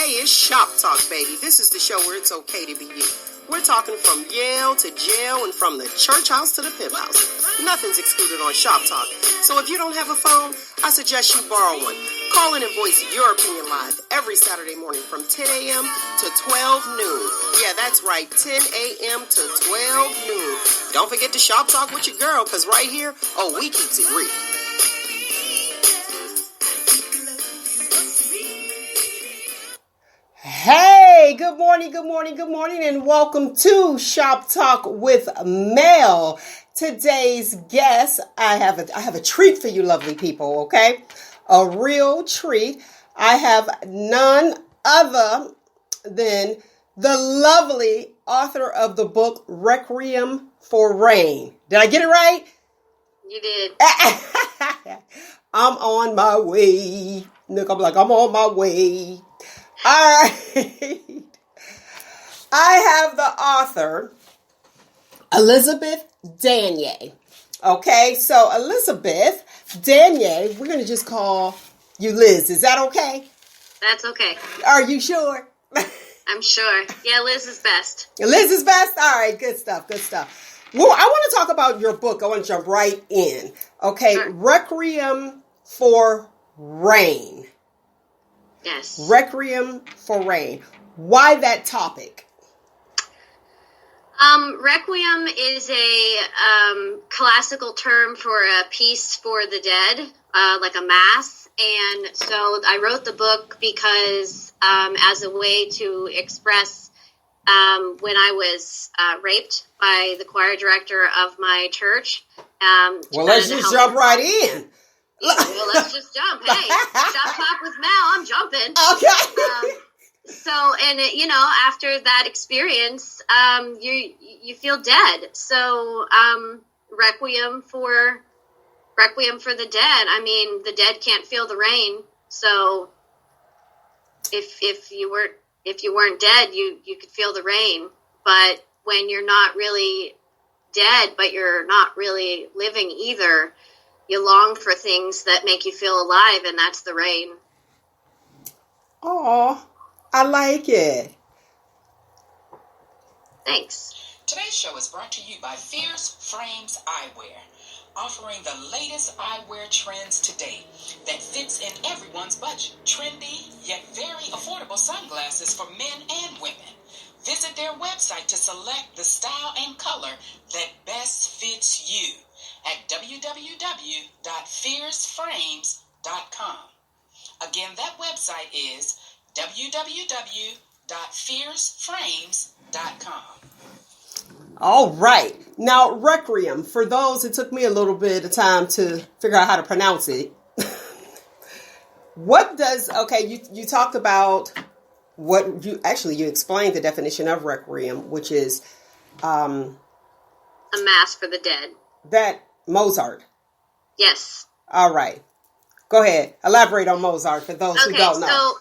Hey, it's Shop Talk, baby. This is the show where it's okay to be you. We're talking from Yale to jail and from the church house to the pimp house. Nothing's excluded on Shop Talk. So if you don't have a phone, I suggest you borrow one. Call in and voice your opinion live every Saturday morning from 10 a.m. to 12 noon. Yeah, that's right, 10 a.m. to 12 noon. Don't forget to Shop Talk with your girl, because right here, we keeps it real. Hey, good morning, and welcome to Shop Talk with Mel. Today's guest, I have a treat for you lovely people, okay? A real treat. I have none other than the lovely author of the book Requiem for Rain. Did I get it right? You did. I'm on my way. Look, I'm on my way. All right. I have the author, Elizabeth Danyi. Okay, so Elizabeth Danyi, we're going to just call you Liz. Is that okay? That's okay. Are you sure? I'm sure. Yeah, Liz is best. Liz is best? All right, good stuff. Well, I want to talk about your book. I want to jump right in. Okay, sure. Requiem for Rain. Yes. Requiem for Rain. Why that topic? Requiem is a classical term for a piece for the dead, like a mass. And so I wrote the book because as a way to express when I was raped by the choir director of my church. Well, let's just jump right in. Well, let's just jump. Hey, Shop Talk with Mel. I'm jumping. Okay. After that experience, you feel dead. So, Requiem for the dead. I mean, the dead can't feel the rain. So, if you weren't dead, you could feel the rain. But when you're not really dead, but you're not really living either, you long for things that make you feel alive, and that's the rain. Oh, I like it. Thanks. Today's show is brought to you by Fierce Frames Eyewear, offering the latest eyewear trends today that fits in everyone's budget. Trendy, yet very affordable sunglasses for men and women. Visit their website to select the style and color that best fits you at www.fierceframes.com. Again, that website is www.fierceframes.com. All right. Now, Requiem, for those, it took me a little bit of time to figure out how to pronounce it. You talked about you explained the definition of Requiem, which is a mass for the dead. That Mozart. Yes. All right. Go ahead. Elaborate on Mozart for those who don't know. So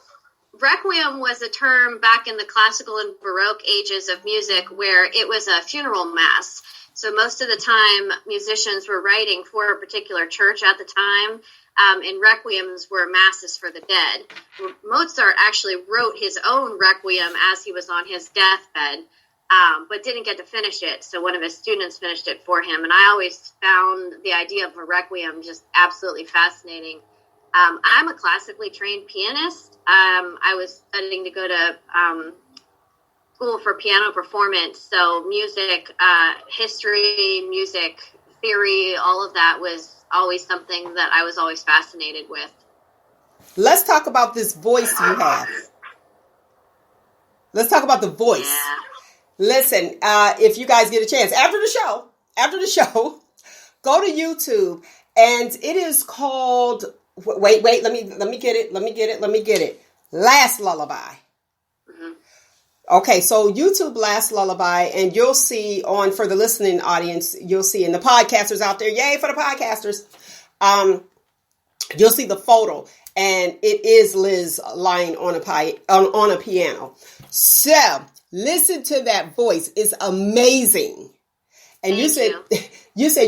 Requiem was a term back in the classical and Baroque ages of music where it was a funeral mass. So most of the time, musicians were writing for a particular church at the time, and requiems were masses for the dead. Mozart actually wrote his own requiem as he was on his deathbed, but didn't get to finish it. So one of his students finished it for him. And I always found the idea of a requiem just absolutely fascinating. I'm a classically trained pianist. I was studying to go to school for piano performance. So music, history, music theory, all of that was always something that I was always fascinated with. Let's talk about this voice you have. Let's talk about the voice. Yeah. Listen, if you guys get a chance after the show, go to YouTube, and it is called. Wait. Let me get it. Last Lullaby. Mm-hmm. Okay, so YouTube Last Lullaby, and you'll see for the listening audience, you'll see, and the podcasters out there, yay for the podcasters. You'll see the photo, and it is Liz lying on a piano. So listen to that voice; it's amazing. And you said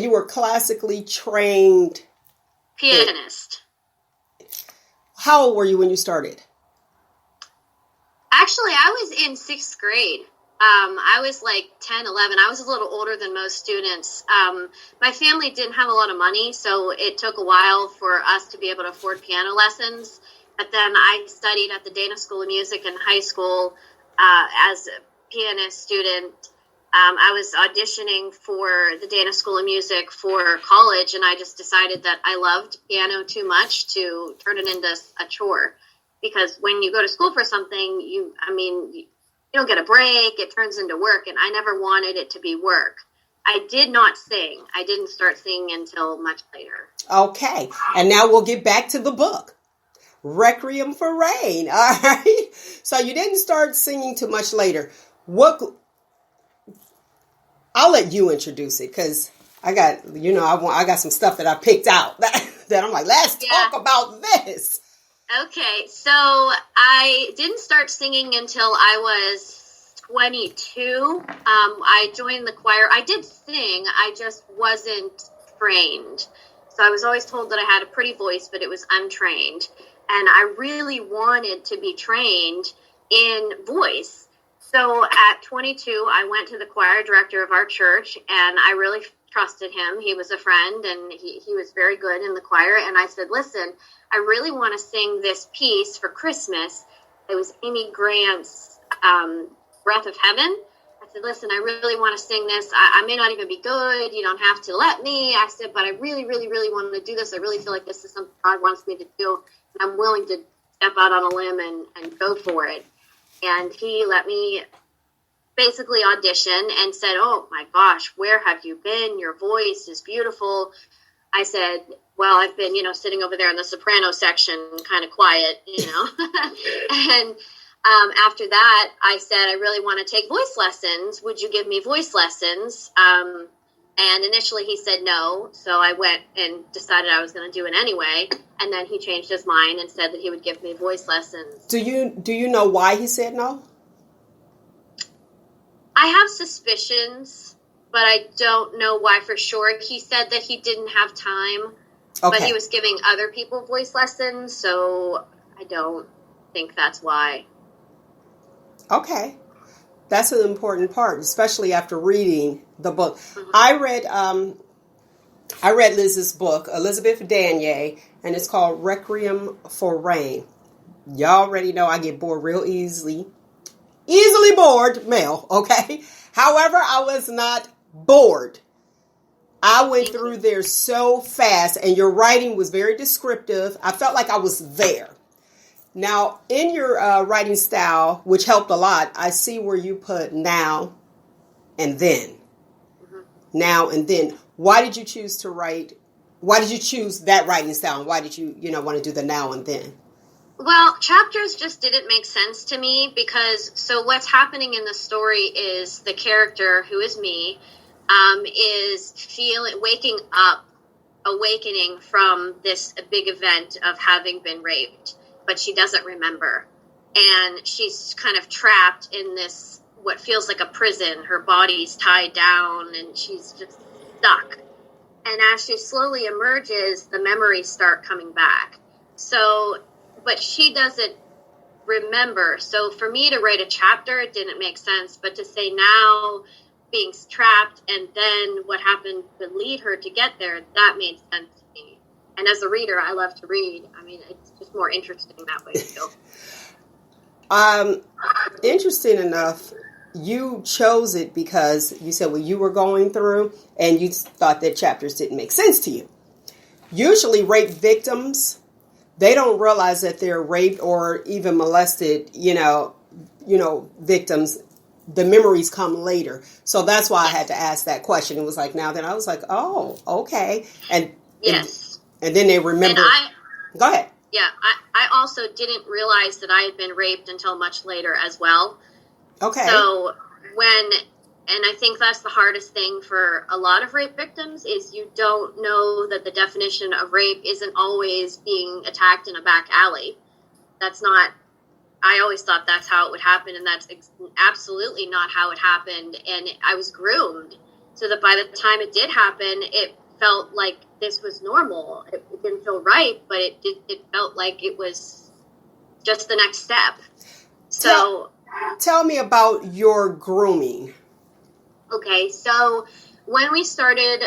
you were classically trained pianist. How old were you when you started? Actually, I was in sixth grade. I was like 10, 11. I was a little older than most students. My family didn't have a lot of money, so it took a while for us to be able to afford piano lessons. But then I studied at the Dana School of Music in high school as a pianist student. I was auditioning for the Dana School of Music for college, and I just decided that I loved piano too much to turn it into a chore. Because when you go to school for something, you don't get a break. It turns into work, and I never wanted it to be work. I did not sing. I didn't start singing until much later. Okay, and now we'll get back to the book. Requiem for Rain. All right. So you didn't start singing too much later. I'll let you introduce it because I got some stuff that I picked out that I'm like, let's talk about this. Okay, so I didn't start singing until I was 22. I joined the choir. I did sing. I just wasn't trained. So I was always told that I had a pretty voice, but it was untrained. And I really wanted to be trained in voice. So at 22, I went to the choir director of our church, and I really trusted him. He was a friend, and he was very good in the choir. And I said, listen, I really want to sing this piece for Christmas. It was Amy Grant's Breath of Heaven. I said, listen, I really want to sing this. I may not even be good. You don't have to let me. I said, but I really, really, really want to do this. I really feel like this is something God wants me to do. And I'm willing to step out on a limb and go for it. And he let me basically audition and said, oh my gosh, where have you been? Your voice is beautiful. I said, well, I've been, sitting over there in the soprano section, kind of quiet, And after that, I said, I really want to take voice lessons. Would you give me voice lessons? And initially he said no. So I went and decided I was going to do it anyway. And then he changed his mind and said that he would give me voice lessons. Do you know why he said no? I have suspicions, but I don't know why for sure. He said that he didn't have time, but he was giving other people voice lessons, so I don't think that's why. Okay. That's an important part, especially after reading the book. Mm-hmm. I read Liz's book, Elizabeth Danyi, and it's called Requiem for Rain. Y'all already know I get bored real easily. Easily bored, Mel, okay? However, I was not bored. I went through there so fast, and your writing was very descriptive. I felt like I was there. Now, in your writing style, which helped a lot, I see where you put now and then. Mm-hmm. Now and then. Why did you choose to write? Why did you choose that writing style? And why did you want to do the now and then? Well, chapters just didn't make sense to me because, so what's happening in the story is the character, who is me, is waking up, awakening from this big event of having been raped, but she doesn't remember. And she's kind of trapped in this, what feels like a prison. Her body's tied down and she's just stuck. And as she slowly emerges, the memories start coming back. But she doesn't remember. So for me to write a chapter, it didn't make sense. But to say now being trapped and then what happened to lead her to get there, that made sense to me. And as a reader, I love to read. I mean, it's just more interesting that way too. Interesting enough, you chose it because you said what you were going through and you thought that chapters didn't make sense to you. Usually rape victims, they don't realize that they're raped or even molested, victims. The memories come later. So that's why I had to ask that question. It was like, now then I was like, oh, okay. And yes. And then they remember. Go ahead. Yeah. I also didn't realize that I had been raped until much later as well. Okay. So and I think that's the hardest thing for a lot of rape victims is you don't know that the definition of rape isn't always being attacked in a back alley. That's not, I always thought that's how it would happen, and that's absolutely not how it happened. And I was groomed so that by the time it did happen, it felt like this was normal. It didn't feel right, but it felt like it was just the next step. So tell me about your grooming. Okay, so when we started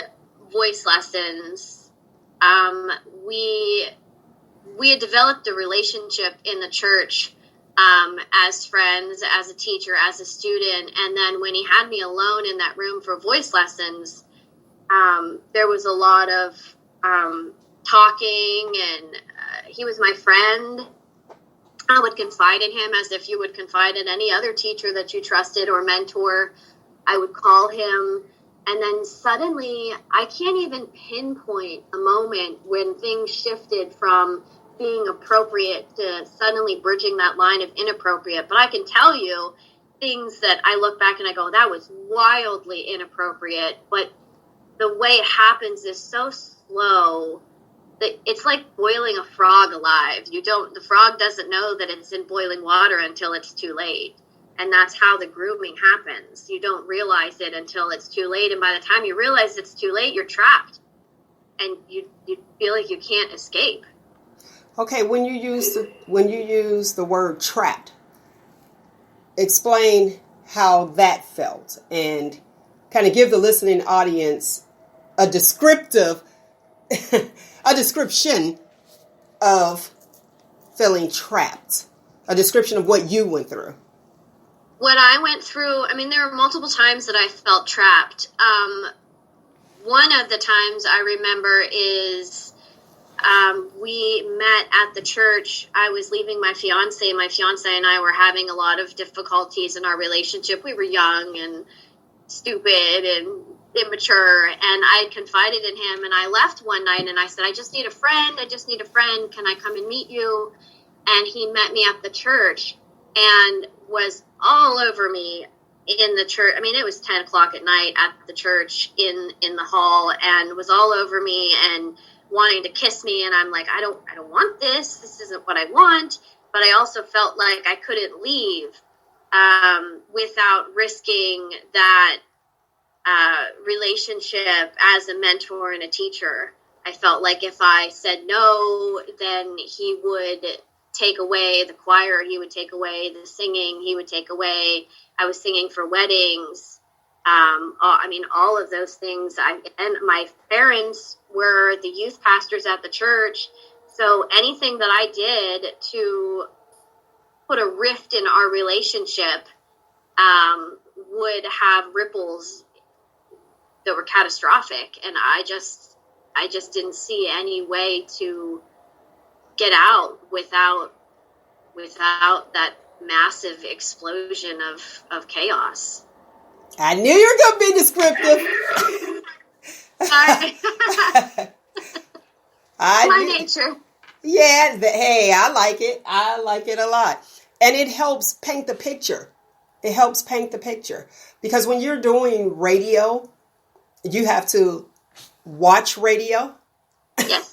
voice lessons, we had developed a relationship in the church as friends, as a teacher, as a student. And then when he had me alone in that room for voice lessons, there was a lot of talking, and he was my friend. I would confide in him as if you would confide in any other teacher that you trusted or mentor. I would call him, and then suddenly I can't even pinpoint a moment when things shifted from being appropriate to suddenly bridging that line of inappropriate. But I can tell you things that I look back and I go, that was wildly inappropriate. But the way it happens is so slow that it's like boiling a frog alive. The frog doesn't know that it's in boiling water until it's too late. And that's how the grooming happens. You don't realize it until it's too late. And by the time you realize it's too late, you're trapped. And you feel like you can't escape. Okay, when you use the word trapped, explain how that felt and kind of give the listening audience a description of feeling trapped, a description of what you went through. What I went through, there were multiple times that I felt trapped. One of the times I remember is we met at the church. I was leaving my fiance. My fiance and I were having a lot of difficulties in our relationship. We were young and stupid and immature, and I had confided in him, and I left one night and I said, I just need a friend. Can I come and meet you? And he met me at the church and was all over me in the church. It was 10 o'clock at night at the church in the hall, and was all over me and wanting to kiss me. And I'm like, I don't want this. This isn't what I want. But I also felt like I couldn't leave without risking that relationship as a mentor and a teacher. I felt like if I said no, then he would take away the choir, he would take away the singing, he would take away, I was singing for weddings, all of those things. And my parents were the youth pastors at the church, so anything that I did to put a rift in our relationship would have ripples that were catastrophic, and I just didn't see any way to get out without that massive explosion of chaos. I knew you were going to be descriptive. My nature. Yeah, hey, I like it. I like it a lot. And it helps paint the picture. Because when you're doing radio, you have to watch radio. Yes.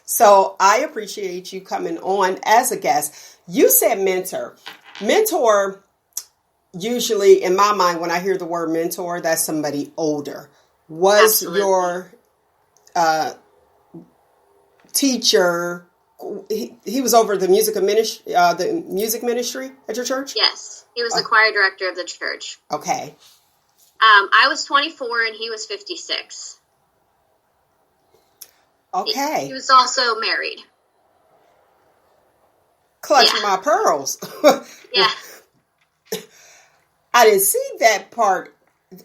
So I appreciate you coming on as a guest. You said mentor. Mentor, usually in my mind, when I hear the word mentor, that's somebody older. Was Absolutely. Your teacher, he was over the music ministry at your church? Yes. He was the choir director of the church. Okay. I was 24 and he was 56. Okay. He was also married. Clutching my pearls. Yeah. I didn't see that part.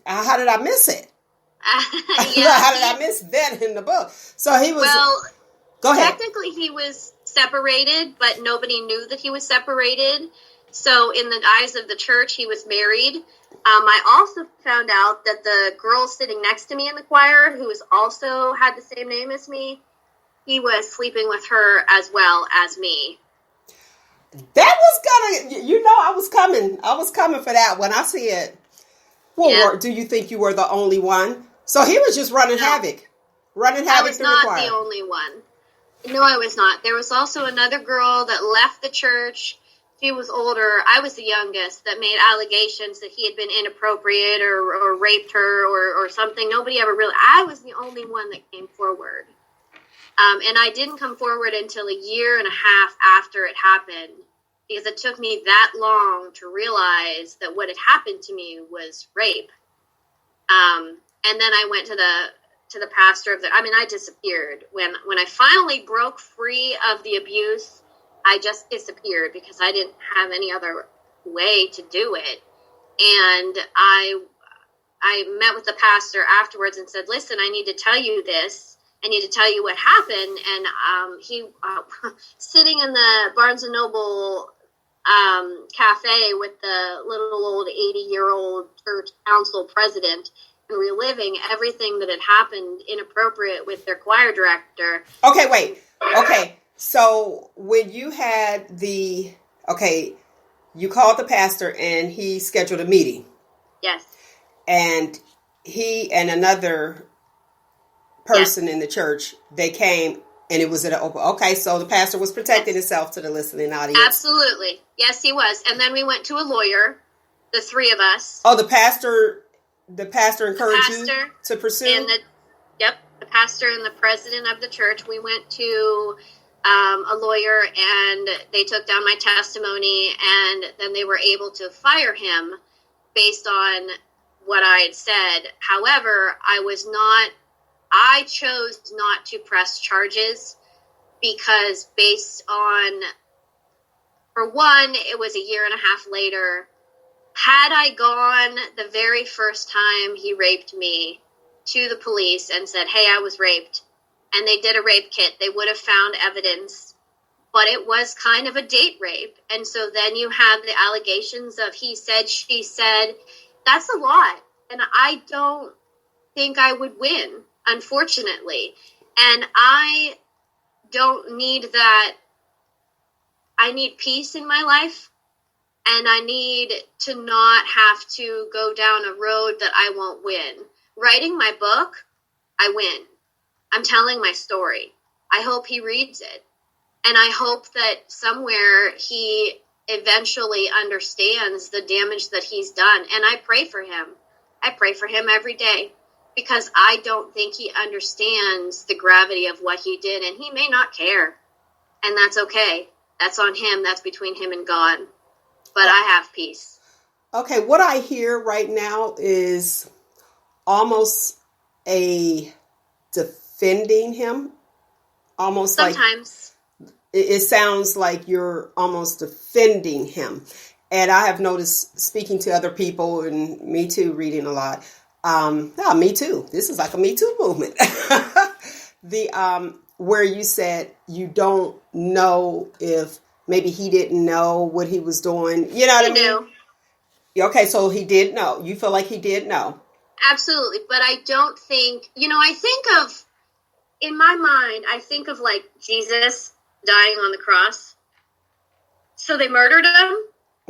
How did I miss it? Yeah, How did I miss that in the book? So he was... Well, go ahead. Technically he was separated, but nobody knew that he was separated. So in the eyes of the church, he was married. I also found out that the girl sitting next to me in the choir, who was also had the same name as me, he was sleeping with her as well as me. That was I was coming. I was coming for that when I said, well, Yeah. Do you think you were the only one? So he was just running havoc. Running I havoc was through the not choir. the only one. No, I was not. There was also another girl that left the church. She was older. I was the youngest that made allegations that he had been inappropriate or raped her or something. Nobody ever really... I was the only one that came forward. And I didn't come forward until a year and a half after it happened because it took me that long to realize that what had happened to me was rape. And then I went to the pastor of I disappeared. When I finally broke free of the abuse, I just disappeared because I didn't have any other way to do it. And I met with the pastor afterwards and said, listen, I need to tell you this. I need to tell you what happened. And he, sitting in the Barnes & Noble cafe with the little old 80-year-old church council president and reliving everything that had happened inappropriate with their choir director. Okay, wait. Okay, so when you had you called the pastor and he scheduled a meeting. Yes. And he and another person in the church, they came and it was at an open. Okay, so the pastor was protecting himself to the listening audience. Absolutely. Yes, he was. And then we went to a lawyer, the three of us. Oh, the pastor encouraged you to pursue? The pastor and the president of the church. We went to a lawyer and they took down my testimony, and then they were able to fire him based on what I had said. However, I chose not to press charges because based on, for one, it was a year and a half later. Had I gone the very first time he raped me to the police and said, hey, I was raped, and they did a rape kit, they would have found evidence, but it was kind of a date rape. And so then you have the allegations of he said, she said. That's a lot. And I don't think I would win, unfortunately. And I don't need that. I need peace in my life. And I need to not have to go down a road that I won't win. Writing my book, I win. I'm telling my story. I hope he reads it. And I hope that somewhere he eventually understands the damage that he's done. And I pray for him. I pray for him every day because I don't think he understands the gravity of what he did, and he may not care. And that's okay. That's on him. That's between him and God. But I have peace. Okay, what I hear right now is almost a defending him. Almost sometimes. It sounds like you're almost defending him. And I have noticed speaking to other people, and me too, reading a lot. Me too. This is like a Me Too movement. Where you said you don't know if maybe he didn't know what he was doing. You know what I mean? Knew. Okay, so he did know. You feel like he did know. Absolutely. But I don't think, I think of, in my mind, I think of like Jesus dying on the cross. So they murdered him,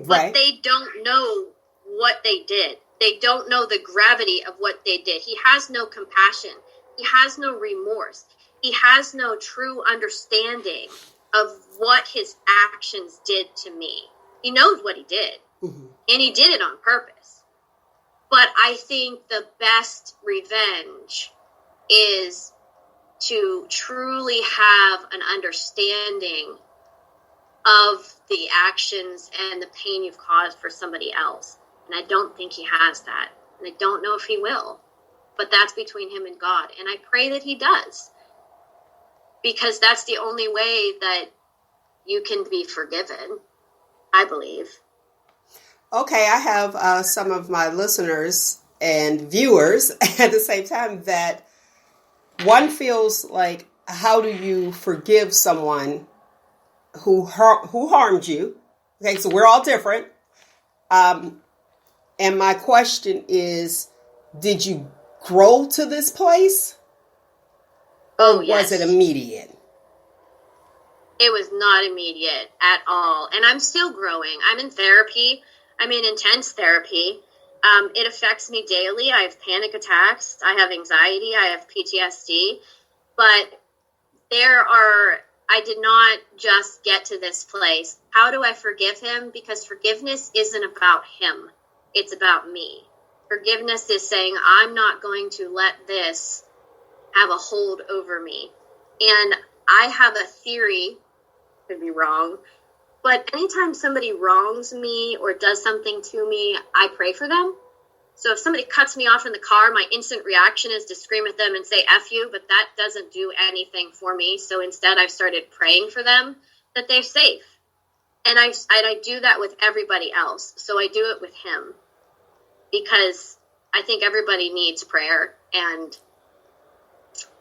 but they don't know what they did. They don't know the gravity of what they did. He has no compassion. He has no remorse. He has no true understanding of what his actions did to me. He knows what he did, and he did it on purpose. But I think the best revenge is to truly have an understanding of the actions and the pain you've caused for somebody else. And I don't think he has that. And I don't know if he will. But that's between him and God. And I pray that he does. Because that's the only way that you can be forgiven, I believe. Okay, I have some of my listeners and viewers at the same time that one feels like, how do you forgive someone who harmed you? Okay, so we're all different. And my question is, did you grow to this place? Or yes. Was it immediate? It was not immediate at all. And I'm still growing. I'm in therapy. I'm in intense therapy. It affects me daily. I have panic attacks. I have anxiety. I have PTSD. But I did not just get to this place. How do I forgive him? Because forgiveness isn't about him. It's about me. Forgiveness is saying, I'm not going to let this have a hold over me. And I have a theory, could be wrong, But anytime somebody wrongs me or does something to me, I pray for them. So if somebody cuts me off in the car, my instant reaction is to scream at them and say F you, but that doesn't do anything for me. So instead, I've started praying for them that they're safe. And I do that with everybody else. So I do it with him because I think everybody needs prayer, and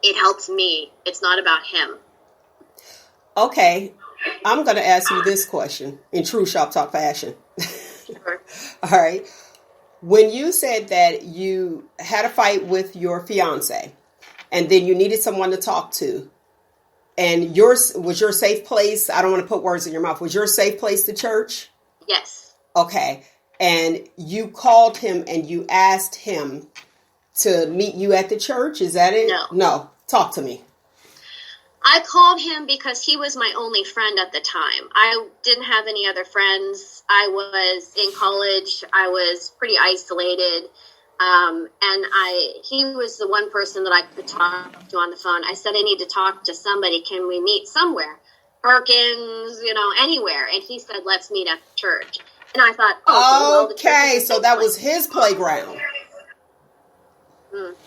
it helps me. It's not about him. Okay, I'm going to ask you this question in true Shop Talk fashion. Sure. All right. When you said that you had a fight with your fiance and then you needed someone to talk to, and was your safe place, I don't want to put words in your mouth, was your safe place the church? Yes. Okay. And you called him and you asked him to meet you at the church? Is that it? No. Talk to me. I called him because he was my only friend at the time. I didn't have any other friends. I was in college. I was pretty isolated. And he was the one person that I could talk to on the phone. I said, I need to talk to somebody. Can we meet somewhere? Perkins, anywhere. And he said, let's meet at the church. And I thought, okay, so that was his playground.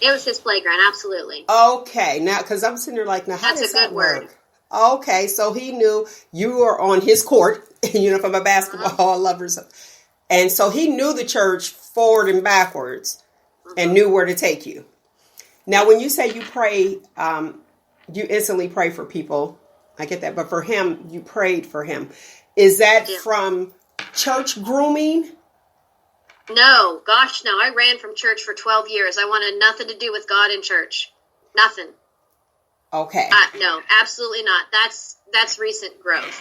It was his playground, absolutely. Okay, now, because I'm sitting there like, now, how does that work? Okay, so he knew you were on his court, from a basketball lovers. And so he knew the church forward and backwards and knew where to take you. Now, when you say you pray, you instantly pray for people. I get that. But for him, you prayed for him. Is that from church grooming? No, gosh, no. I ran from church for 12 years. I wanted nothing to do with God in church. Nothing. Okay. No, absolutely not. That's recent growth.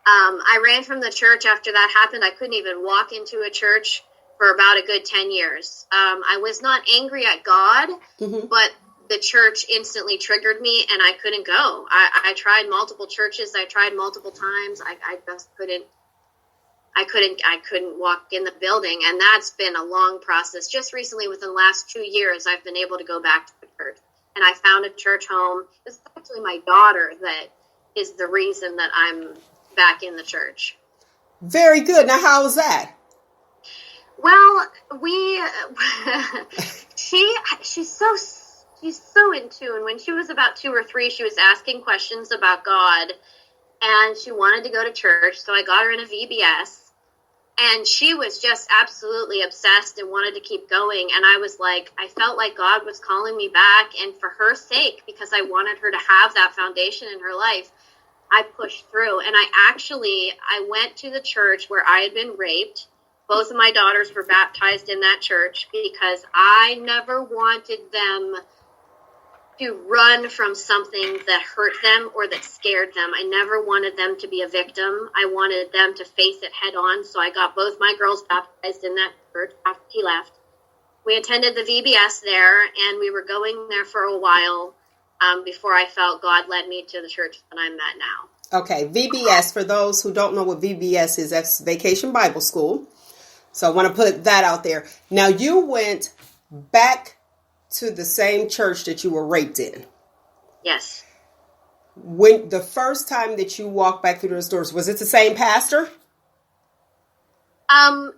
I ran from the church after that happened. I couldn't even walk into a church for about a good 10 years. I was not angry at God, but the church instantly triggered me and I couldn't go. I tried multiple churches. I tried multiple times. I just couldn't. I couldn't walk in the building, and that's been a long process. Just recently, within the last 2 years, I've been able to go back to the church, and I found a church home. It's actually my daughter that is the reason that I'm back in the church. Very good. Now, how was that? Well, she's so in tune. When she was about 2 or 3, she was asking questions about God, and she wanted to go to church, so I got her in a VBS. And she was just absolutely obsessed and wanted to keep going. And I was like, I felt like God was calling me back. And for her sake, because I wanted her to have that foundation in her life, I pushed through. And I went to the church where I had been raped. Both of my daughters were baptized in that church because I never wanted them to run from something that hurt them or that scared them. I never wanted them to be a victim. I wanted them to face it head on. So I got both my girls baptized in that church after he left. We attended the VBS there, and we were going there for a while before I felt God led me to the church that I'm at now. Okay, VBS, for those who don't know what VBS is, that's Vacation Bible School. So I want to put that out there. Now, you went back to the same church that you were raped in. Yes. When the first time that you walked back through those doors, was it the same pastor?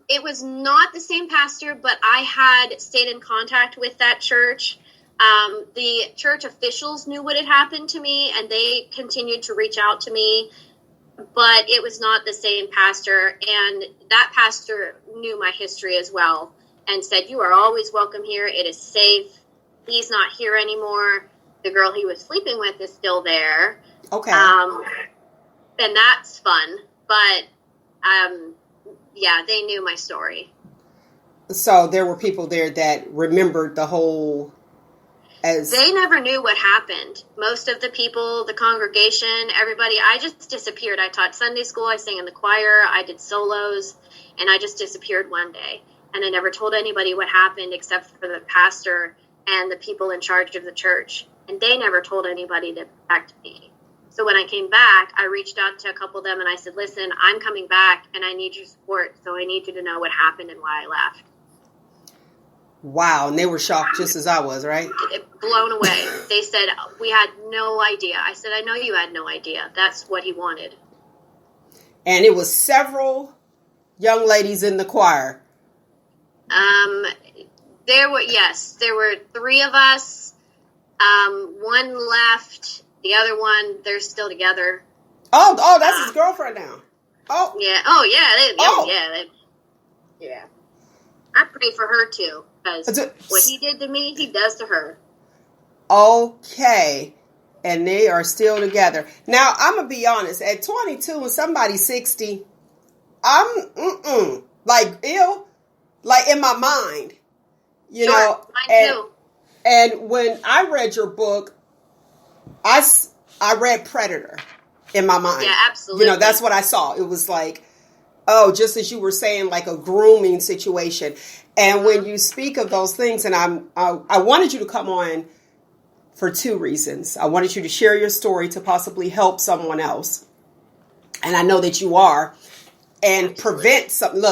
It was not the same pastor, but I had stayed in contact with that church. The church officials knew what had happened to me, and they continued to reach out to me, but it was not the same pastor. And that pastor knew my history as well and said, you are always welcome here. It is safe. He's not here anymore. The girl he was sleeping with is still there. Okay. And that's fun. But, they knew my story. So there were people there that remembered the whole... They never knew what happened. Most of the people, the congregation, everybody, I just disappeared. I taught Sunday school. I sang in the choir. I did solos. And I just disappeared one day. And I never told anybody what happened except for the pastor and the people in charge of the church. And they never told anybody to protect me. So when I came back, I reached out to a couple of them and I said, listen, I'm coming back and I need your support. So I need you to know what happened and why I left. Wow. And they were shocked just as I was, right? Blown away. They said, we had no idea. I said, I know you had no idea. That's what he wanted. And it was several young ladies in the choir. There were 3 of us. One left. The other one, they're still together. Oh, that's his girlfriend now. Oh. Yeah. Oh, yeah. Yeah. I pray for her, too, because what he did to me, he does to her. Okay. And they are still together. Now, I'm going to be honest. At 22, when somebody's 60, I'm, like, ill. Like, in my mind. You know? Mine too. And when I read your book, I read Predator in my mind. Yeah, absolutely. You know, that's what I saw. It was like, just as you were saying, like a grooming situation. And when you speak of those things, and I wanted you to come on for 2 reasons. I wanted you to share your story to possibly help someone else. And I know that you are. And prevent someone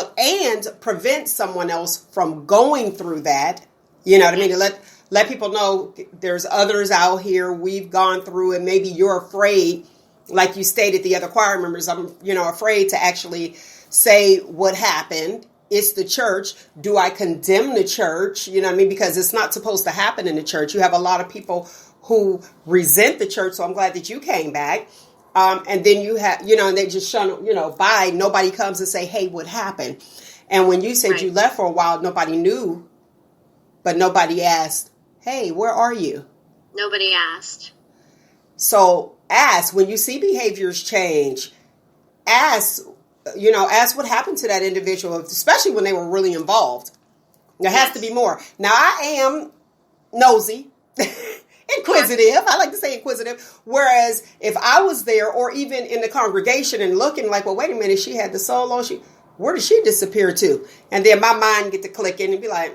else from going through that. You know what I mean? To let people know there's others out here. We've gone through it. Maybe you're afraid, like you stated, the other choir members, I'm, afraid to actually say what happened. It's the church. Do I condemn the church? You know what I mean? Because it's not supposed to happen in the church. You have a lot of people who resent the church. So I'm glad that you came back. And then you have, and they just shun, by. Nobody comes and say, hey, what happened? And when you said you left for a while, nobody knew, but nobody asked, hey, where are you? Nobody asked. So ask when you see behaviors change, ask what happened to that individual, especially when they were really involved. There has to be more. Now, I am nosy. Inquisitive. I like to say inquisitive. Whereas if I was there or even in the congregation and looking like, well, wait a minute, she had the solo. Where did she disappear to? And then my mind get to clicking and be like,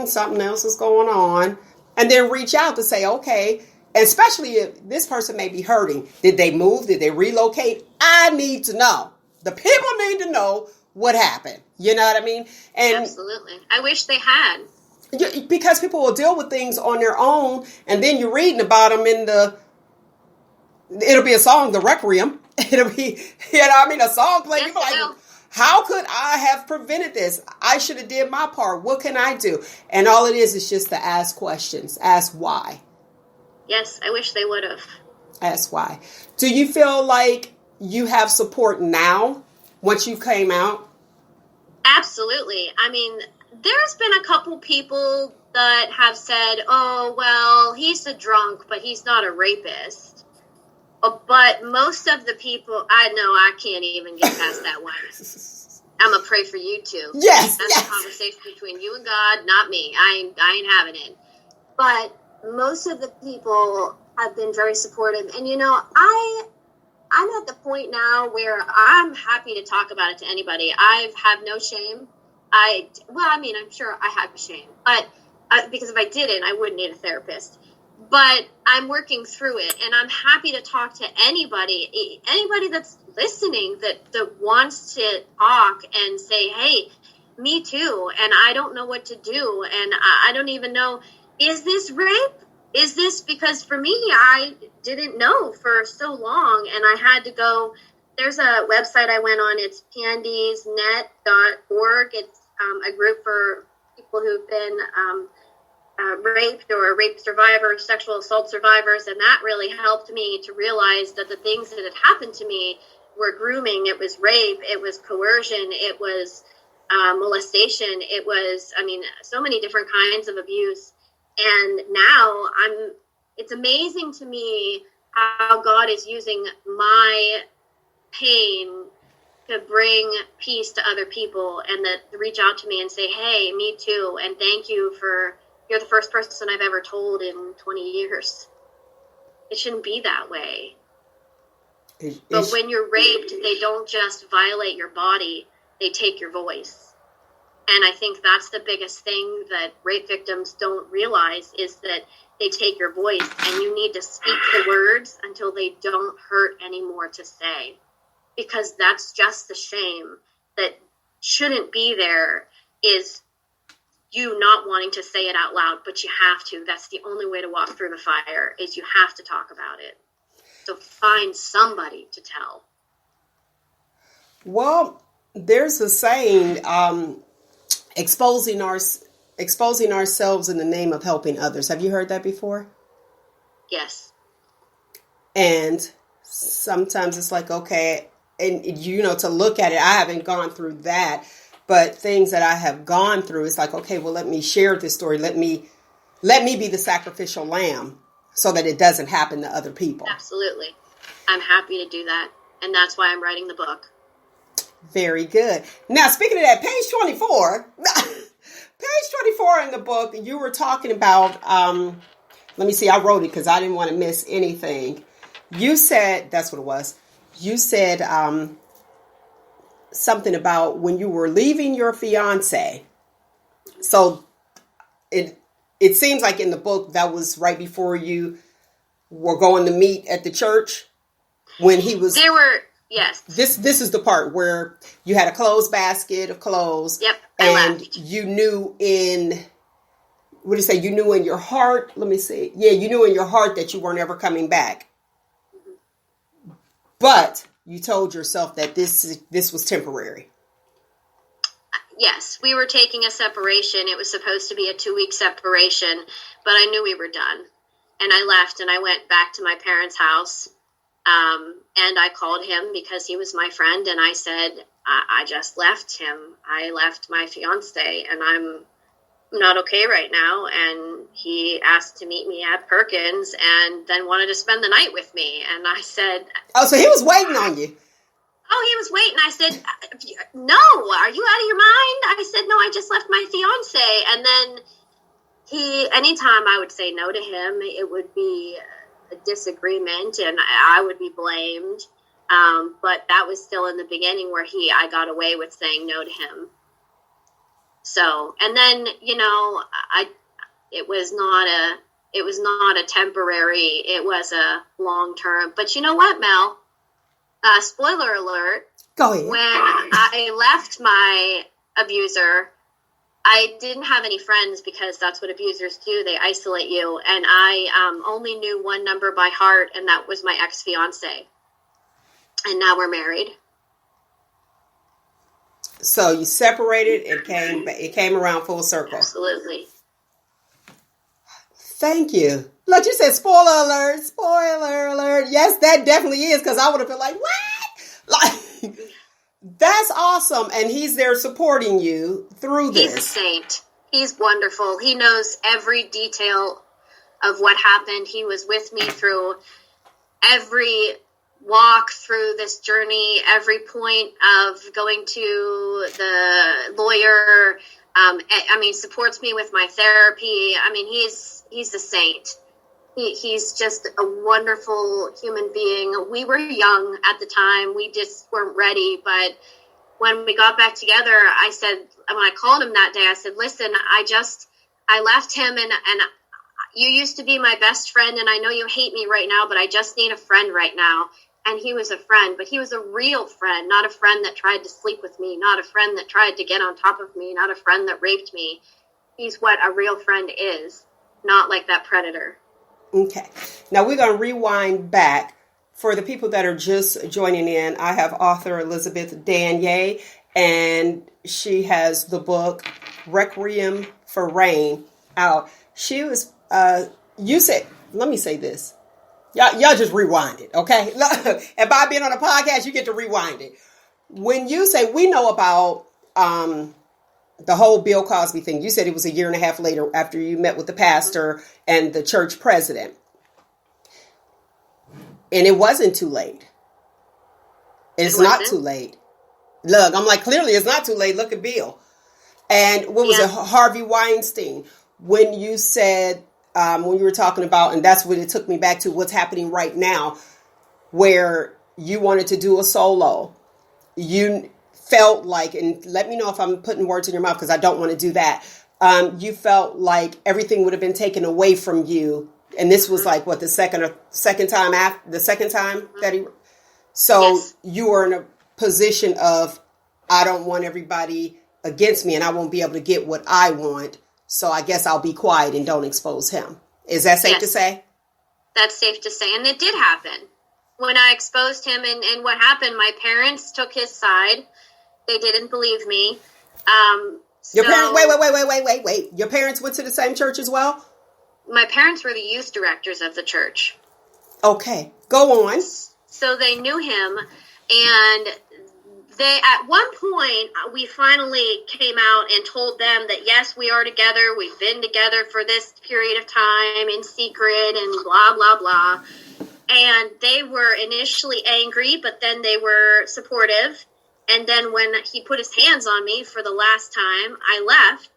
something else is going on. And then reach out to say, okay, and especially if this person may be hurting. Did they move? Did they relocate? I need to know. The people need to know what happened. You know what I mean? And absolutely. I wish they had. Because people will deal with things on their own, and then you're reading about them it'll be a song, the Requiem. It'll be, a song playing. People like, how could I have prevented this? I should have did my part. What can I do? And all it is just to ask questions. Ask why. Yes, I wish they would have. Ask why. Do you feel like you have support now once you came out? Absolutely. I mean, there's been a couple people that have said, oh, well, he's a drunk, but he's not a rapist. But most of the people, I can't even get past that one. I'm going to pray for you too. Yes. That's a conversation between you and God, not me. I ain't having it. But most of the people have been very supportive. And, I'm at the point now where I'm happy to talk about it to anybody. I have no shame. I'm sure I have shame, but because if I didn't, I wouldn't need a therapist. But I'm working through it, and I'm happy to talk to anybody that's listening that wants to talk and say, hey, me too, and I don't know what to do, and I don't even know, is this rape? Is this, because for me, I didn't know for so long, and I had to go. There's a website I went on. It's pandiesnet.org. It's a group for people who've been raped or rape survivors, sexual assault survivors. And that really helped me to realize that the things that had happened to me were grooming. It was rape. It was coercion. It was molestation. It was, so many different kinds of abuse. And now it's amazing to me how God is using my pain to bring peace to other people, and that reach out to me and say, hey, me too, and thank you you're the first person I've ever told in 20 years. It shouldn't be that way. But when you're raped, they don't just violate your body, they take your voice. And I think that's the biggest thing that rape victims don't realize, is that they take your voice, and you need to speak the words until they don't hurt anymore to say. Because that's just the shame that shouldn't be there, is you not wanting to say it out loud, but you have to. That's the only way to walk through the fire, is you have to talk about it. So find somebody to tell. Well, there's a saying, exposing ourselves in the name of helping others. Have you heard that before? Yes. And sometimes it's like, okay, and to look at it, I haven't gone through that, but things that I have gone through, it's like, okay, well, let me share this story. Let me be the sacrificial lamb so that it doesn't happen to other people. Absolutely. I'm happy to do that. And that's why I'm writing the book. Very good. Now, speaking of that, page 24, in the book, you were talking about, let me see, I wrote it because I didn't want to miss anything. You said, that's what it was. You said something about when you were leaving your fiance. So it seems like in the book that was right before you were going to meet at the church when he was. They were, yes. This is the part where you had a clothes basket of clothes. Yep. And you knew what do you say? You knew in your heart. Let me see. Yeah, you knew in your heart that you weren't ever coming back. But you told yourself that this was temporary. Yes, we were taking a separation. It was supposed to be a 2-week separation, but I knew we were done. And I left and I went back to my parents' house. And I called him because he was my friend. And I said, I just left him. I left my fiance and I'm not okay right now. And he asked to meet me at Perkins and then wanted to spend the night with me. And I said, oh, so he was waiting on you. Oh, he was waiting. I said, no, are you out of your mind? I said, no, I just left my fiance. And then anytime I would say no to him, it would be a disagreement and I would be blamed. But that was still in the beginning where I got away with saying no to him. So, and then, it was not a temporary, it was a long term. But you know what, Mel? Spoiler alert. Go ahead. When I left my abuser, I didn't have any friends because that's what abusers do. They isolate you. And I only knew one number by heart, and that was my ex-fiance. And now we're married. So you separated, it came around full circle. Absolutely. Thank you. Look, you said spoiler alert, spoiler alert. Yes, that definitely is, because I would have been like, what? Like, that's awesome. And he's there supporting you through this. He's a saint. He's wonderful. He knows every detail of what happened. He was with me through every walk through this journey, every point of going to the lawyer. Supports me with my therapy. He's a saint. He's just a wonderful human being. We were young at the time. We just weren't ready. But when we got back together, I said, when I called him that day, I said, listen, I left him and you used to be my best friend. And I know you hate me right now, but I just need a friend right now. And he was a friend, but he was a real friend, not a friend that tried to sleep with me, not a friend that tried to get on top of me, not a friend that raped me. He's what a real friend is, not like that predator. Okay. Now we're going to rewind back. For the people that are just joining in, I have author Elizabeth Danyi, and she has the book Requiem for Rain out. She was, you said, let me say this. Y'all just rewind it, okay? And by being on a podcast, you get to rewind it. When you say, we know about the whole Bill Cosby thing, you said it was a year and a half later after you met with the pastor and the church president. And it wasn't too late. It's not too late. Look, I'm like, clearly it's not too late. Look at Bill. And what was it, Harvey Weinstein? When you said, when you were talking about, and that's what it took me back to what's happening right now, where you wanted to do a solo. You felt like, and let me know if I'm putting words in your mouth because I don't want to do that. You felt like everything would have been taken away from you. And this was like, what, the second time that he, so yes. You were in a position of, I don't want everybody against me and I won't be able to get what I want. So I guess I'll be quiet and don't expose him. Is that safe to say? That's safe to say. And it did happen. when I exposed him and what happened, my parents took his side. They didn't believe me. Your parents, wait. Your parents went to the same church as well? My parents were the youth directors of the church. Okay, go on. So they knew him, and they, at one point, we finally came out and told them that, yes, we are together. We've been together for this period of time in secret and blah, blah, blah. And they were initially angry, but then they were supportive. And then when he put his hands on me for the last time, I left.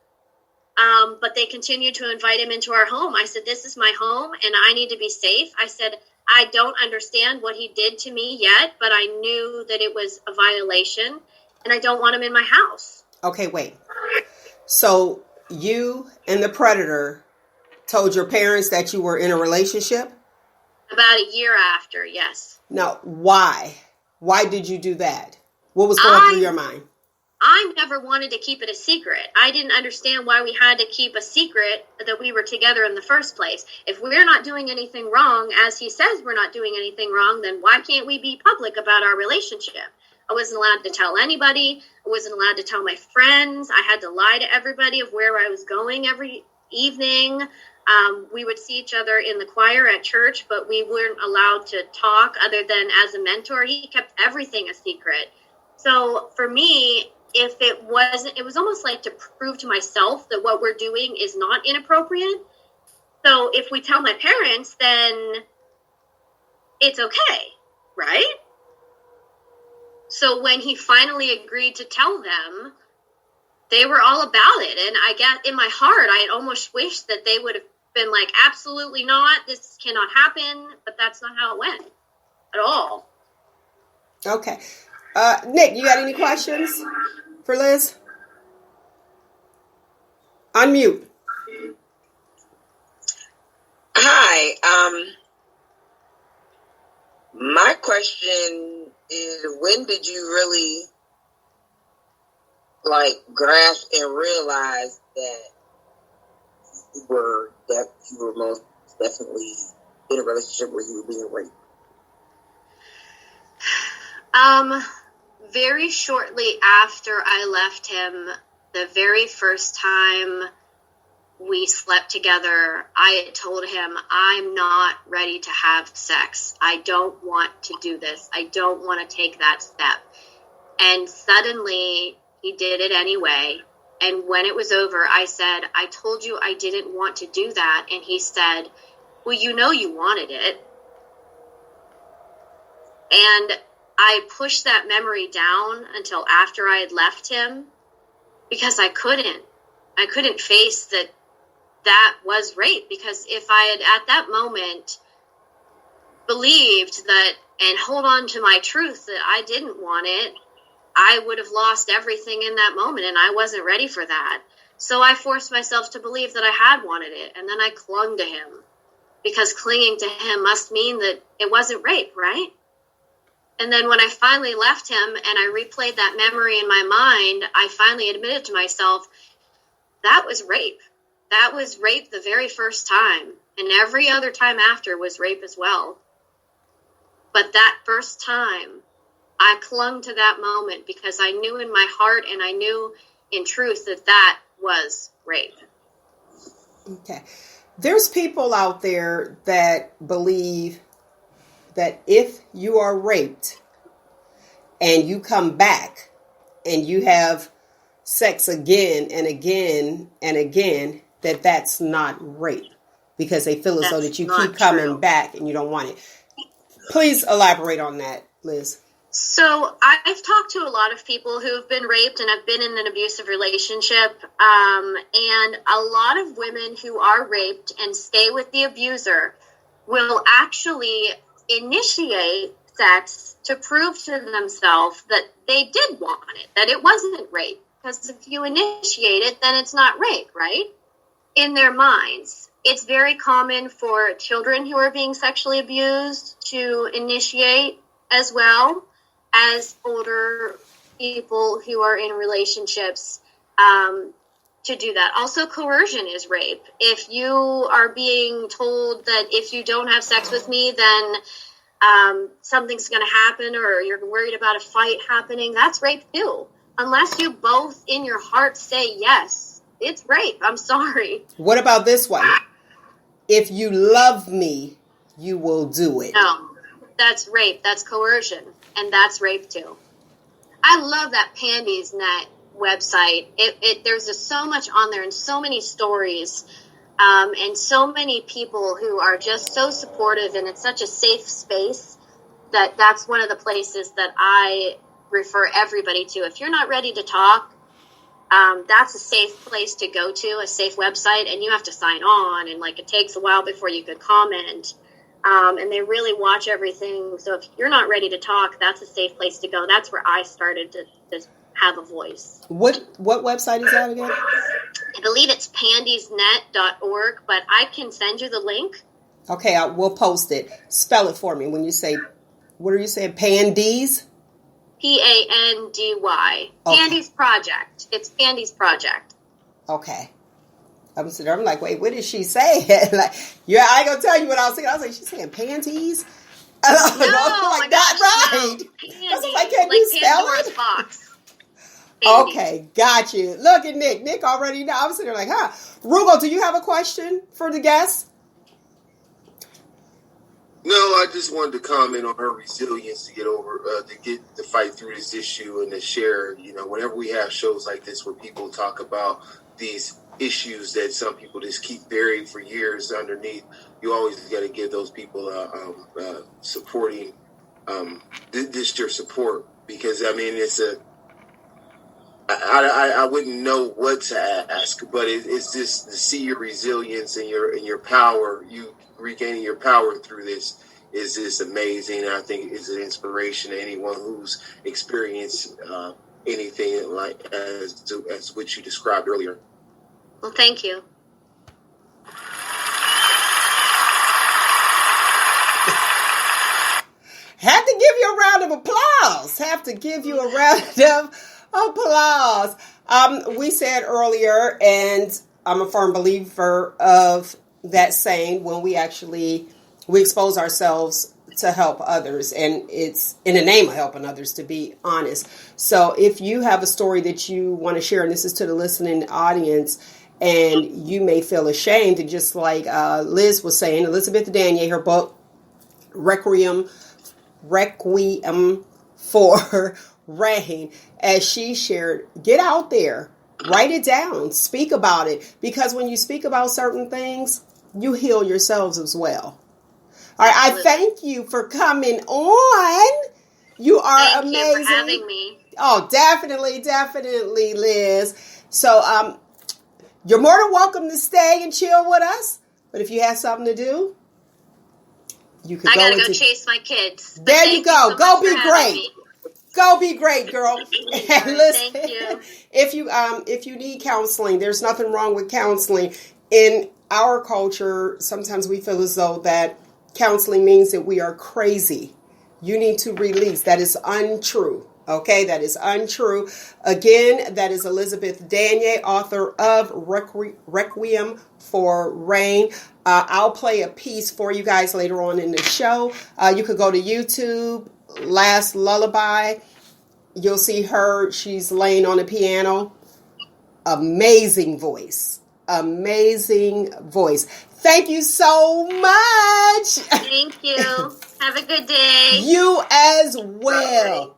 But they continued to invite him into our home. I said, this is my home, and I need to be safe. I said, I don't understand what he did to me yet, but I knew that it was a violation, and I don't want him in my house. Okay, wait. So you and the predator told your parents that you were in a relationship? About a year after, yes. Now, why? Why did you do that? What was going through your mind? I never wanted to keep it a secret. I didn't understand why we had to keep a secret that we were together in the first place. If we're not doing anything wrong, as he says we're not doing anything wrong, then why can't we be public about our relationship? I wasn't allowed to tell anybody. I wasn't allowed to tell my friends. I had to lie to everybody of where I was going every evening. We would see each other in the choir at church, but we weren't allowed to talk other than as a mentor. He kept everything a secret. So for me, if it was almost like to prove to myself that what we're doing is not inappropriate. So if we tell my parents, then it's okay, right? So when he finally agreed to tell them, they were all about it. And I guess in my heart, I almost wished that they would have been like, absolutely not, this cannot happen. But that's not how it went at all. Okay. Nick, you got any questions for Liz? Unmute. Hi. My question is, when did you really grasp and realize that you were most definitely in a relationship where you were being raped? Very shortly after I left him, the very first time we slept together, I had told him, I'm not ready to have sex. I don't want to do this. I don't want to take that step. And suddenly he did it anyway. And when it was over, I said, I told you I didn't want to do that. And he said, well, you know you wanted it. And I pushed that memory down until after I had left him because I couldn't face that was rape, because if I had at that moment believed that and hold on to my truth that I didn't want it, I would have lost everything in that moment, and I wasn't ready for that. So I forced myself to believe that I had wanted it, and then I clung to him, because clinging to him must mean that it wasn't rape, right? And then when I finally left him and I replayed that memory in my mind, I finally admitted to myself, that was rape. That was rape the very first time. And every other time after was rape as well. But that first time, I clung to that moment because I knew in my heart and I knew in truth that was rape. Okay. There's people out there that believe that if you are raped and you come back and you have sex again and again and again, that's not rape, because they feel as though that you keep coming back and you don't want it. Please elaborate on that, Liz. So I've talked to a lot of people who have been raped and have been in an abusive relationship. And a lot of women who are raped and stay with the abuser will actually initiate sex to prove to themselves that they did want it, that it wasn't rape. Because if you initiate it, then it's not rape, right? In their minds. It's very common for children who are being sexually abused to initiate as well as older people who are in relationships to do that. Also, coercion is rape. If you are being told that if you don't have sex with me, then something's going to happen or you're worried about a fight happening, that's rape too. Unless you both in your heart say yes, it's rape. I'm sorry. What about this one? If you love me, you will do it. No, that's rape. That's coercion. And that's rape too. I love that Pandy's Net website. There's just so much on there and so many stories. And so many people who are just so supportive, and it's such a safe space that's one of the places that I refer everybody to. If you're not ready to talk, that's a safe place to go to, a safe website, and you have to sign on, and it takes a while before you could comment. And they really watch everything. So if you're not ready to talk, that's a safe place to go. That's where I started to have a voice. What website is that again? I believe it's pandysnet.org, but I can send you the link. Okay, we'll post it. Spell it for me when you say, what are you saying, Pandy's? Pandy. Okay. Pandy's Project. It's Pandy's Project. Okay. I'm sitting there, I'm like, wait, what did she say? Yeah, I ain't gonna tell you what I was saying. I was like, she's saying panties? No, not right. No. I was like, can you spell Pandora's it? Box. Okay, got you. Look at Nick. Nick already know. I was sitting there like, Roogle, do you have a question for the guests? No, I just wanted to comment on her resilience to get to fight through this issue and to share. Whenever we have shows like this where people talk about these issues that some people just keep buried for years underneath, you always got to give those people supporting your support, because it's I wouldn't know what to ask, but it's just to see your resilience and your power, you regaining your power through this is just amazing. And I think it's an inspiration to anyone who's experienced anything like as what you described earlier. Well, thank you. Have to give you a round of applause. We said earlier, and I'm a firm believer of that saying, when we expose ourselves to help others, and it's in the name of helping others, to be honest. So if you have a story that you want to share, and this is to the listening audience, and you may feel ashamed, and just like Liz was saying, Elizabeth Danyi, her book, Requiem for Rain, as she shared, get out there, write it down, speak about it, because when you speak about certain things, you heal yourselves as well. All right, I thank you for coming on. You are amazing. Thank you for having me. Oh, definitely, Liz. So, you're more than welcome to stay and chill with us. But if you have something to do, you could go. I gotta go chase my kids. There you go. Go be great. Go be great, girl. And listen, thank you. If you need counseling, there's nothing wrong with counseling. In our culture, sometimes we feel as though that counseling means that we are crazy. You need to release. That is untrue. Okay, that is untrue. Again, that is Elizabeth Danyi, author of Requiem for Rain. I'll play a piece for you guys later on in the show. You could go to YouTube, Last Lullaby. You'll see her. She's laying on the piano. Amazing voice. Thank you so much. Thank you. Have a good day. You as well.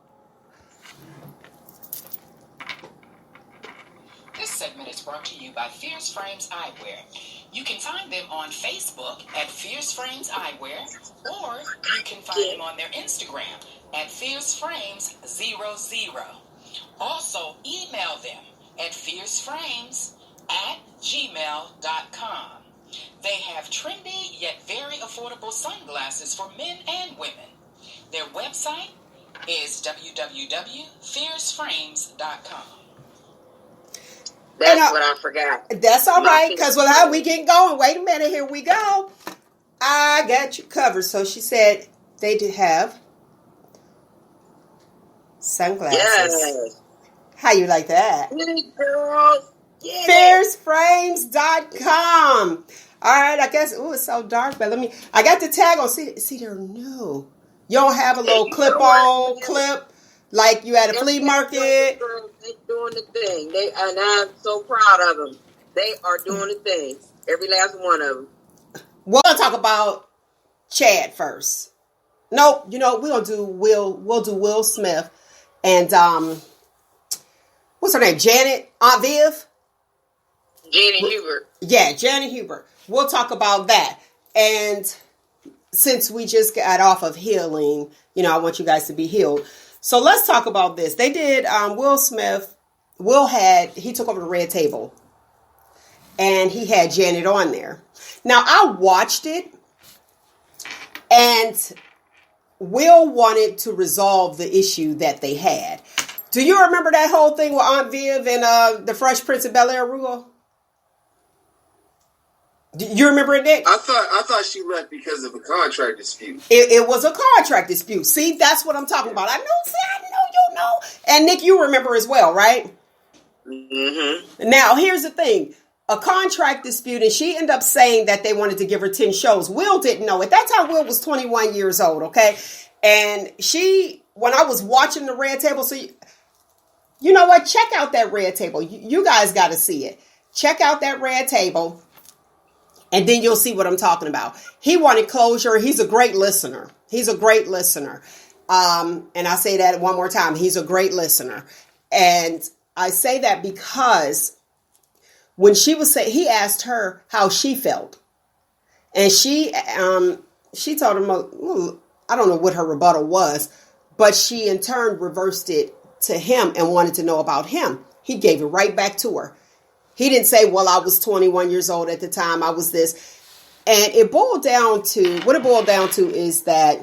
This segment is brought to you by Fierce Frames Eyewear. You can find them on Facebook at Fierce Frames Eyewear, or you can find them on their Instagram at FierceFrames00. Also, email them at fierceframes@gmail.com. They have trendy yet very affordable sunglasses for men and women. Their website is www.fierceframes.com. That's what I forgot. That's all right, because how we get going. Wait a minute, here we go. I got you covered. So she said they did have sunglasses. Yes. How you like that? Girls. FierceFrames.com. All right, I guess, it's so dark, but I got the tag on. See, they're new. You don't have a little clip-on clip like you at a flea market. They doing the thing. And I'm so proud of them. They are doing the thing. Every last one of them. We'll talk about Chad first. Nope, we're gonna do Will. We'll do Will Smith and what's her name? Aunt Viv. Janet Hubert. Yeah, Janet Hubert. We'll talk about that. And since we just got off of healing, I want you guys to be healed. So let's talk about this. They did Will Smith. He took over the red table. And he had Janet on there. Now, I watched it. And Will wanted to resolve the issue that they had. Do you remember that whole thing with Aunt Viv and the Fresh Prince of Bel-Air, Roogle? Do you remember it, Nick? I thought she left because of a contract dispute. It was a contract dispute. See, that's what I'm talking about. I know you know. And Nick, you remember as well, right? Mm-hmm. Now, here's the thing. A contract dispute, and she ended up saying that they wanted to give her 10 shows. Will didn't know it. That time Will was 21 years old, okay? And when I was watching the red table, so you know what? Check out that red table. You guys got to see it. Check out that red table. And then you'll see what I'm talking about. He wanted closure. He's a great listener. And I say that one more time. He's a great listener. And I say that because when he asked her how she felt. And she told him, well, I don't know what her rebuttal was, but she in turn reversed it to him and wanted to know about him. He gave it right back to her. He didn't say, well, I was 21 years old at the time. I was this. And what it boiled down to is that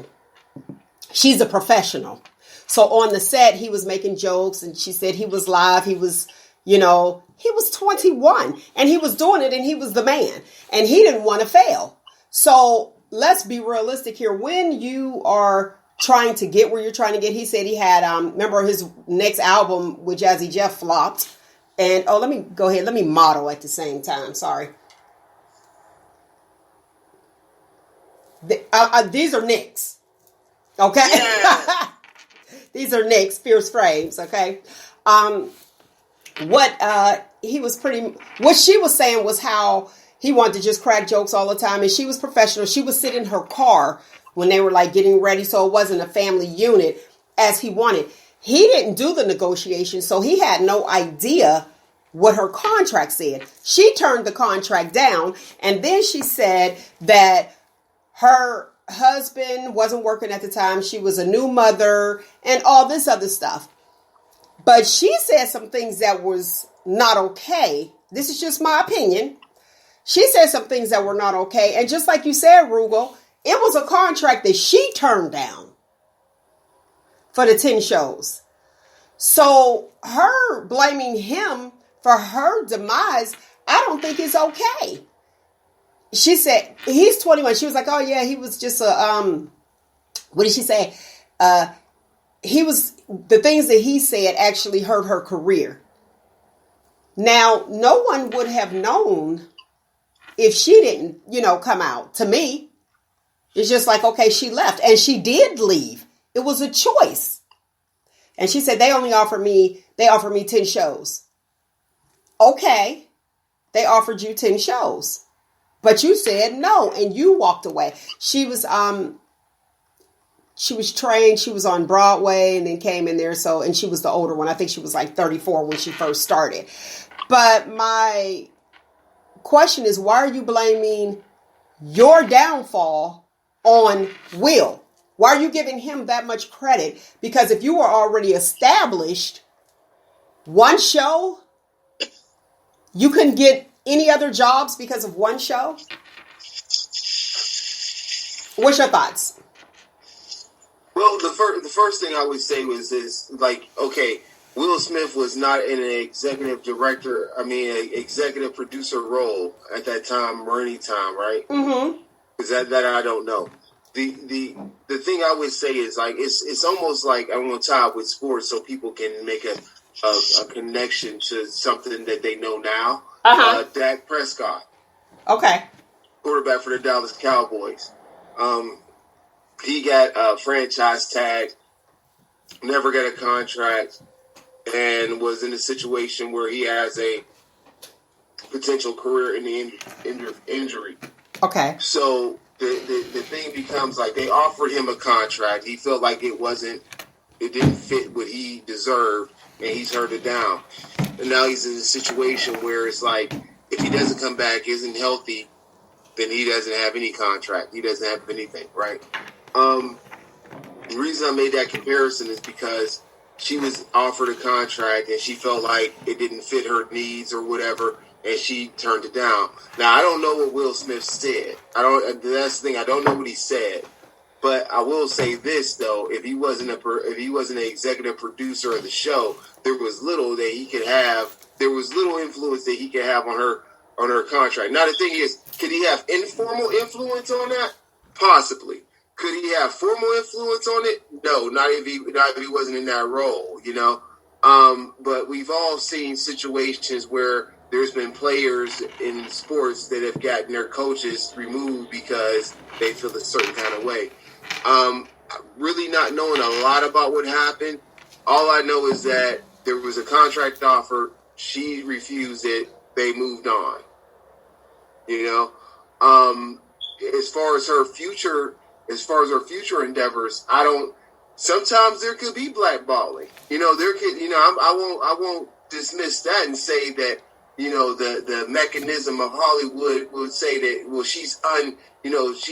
she's a professional. So on the set, he was making jokes and she said he was live. He was, he was 21 and he was doing it and he was the man and he didn't want to fail. So let's be realistic here. When you are trying to get where you're trying to get, he said he had, remember his next album with Jazzy Jeff flopped. And, let me go ahead. Let me model at the same time. Sorry. These are Nick's. Okay? Yeah. These are Nick's Fierce Frames. Okay? What she was saying was how he wanted to just crack jokes all the time. And she was professional. She would sit in her car when they were like getting ready. So it wasn't a family unit as he wanted. He didn't do the negotiation, so he had no idea what her contract said. She turned the contract down, and then she said that her husband wasn't working at the time. She was a new mother and all this other stuff. But she said some things that was not okay. This is just my opinion. She said some things that were not okay. And just like you said, Roogle, it was a contract that she turned down for the 10 shows. So her blaming him for her demise, I don't think is okay. She said, he's 21. She was like, oh yeah, he was just what did she say? The things that he said actually hurt her career. Now, no one would have known if she didn't, come out. To me, it's just like, okay, she left and she did leave. It was a choice. And she said, they offered me 10 shows. Okay. They offered you 10 shows, but you said no and you walked away. She was trained. She was on Broadway and then came in there. And she was the older one. I think she was like 34 when she first started. But my question is, why are you blaming your downfall on Will? Why are you giving him that much credit? Because if you were already established, one show, you couldn't get any other jobs because of one show? What's your thoughts? Well, the first thing I would say is okay, Will Smith was not in an executive producer role at that time or any time, right? Mm-hmm. Because that I don't know. The thing I would say is it's almost like I'm going to tie it with sports so people can make a connection to something that they know now. Uh-huh. Dak Prescott. Okay. Quarterback for the Dallas Cowboys. he got a franchise tag, never got a contract, and was in a situation where he has a potential career in the injury. Okay. So the thing becomes like they offered him a contract. He felt like it didn't fit what he deserved, and he turned it down. And now he's in a situation where it's like, if he doesn't come back, isn't healthy, then he doesn't have any contract. He doesn't have anything, right? The reason I made that comparison is because she was offered a contract and she felt like it didn't fit her needs or whatever, and she turned it down. Now, I don't know what Will Smith said. That's the thing. I don't know what he said. But I will say this though: if he wasn't an executive producer of the show, there was little that he could have. There was little influence that he could have on her contract. Now the thing is, could he have informal influence on that? Possibly. Could he have formal influence on it? No, not if he wasn't in that role. You know. But we've all seen situations where there's been players in sports that have gotten their coaches removed because they feel a certain kind of way. Really not knowing a lot about what happened. All I know is that there was a contract offer. She refused it. They moved on. You know, as far as her future endeavors, sometimes there could be blackballing. You know, I won't dismiss that and say that, you know, the mechanism of Hollywood would say that, well, she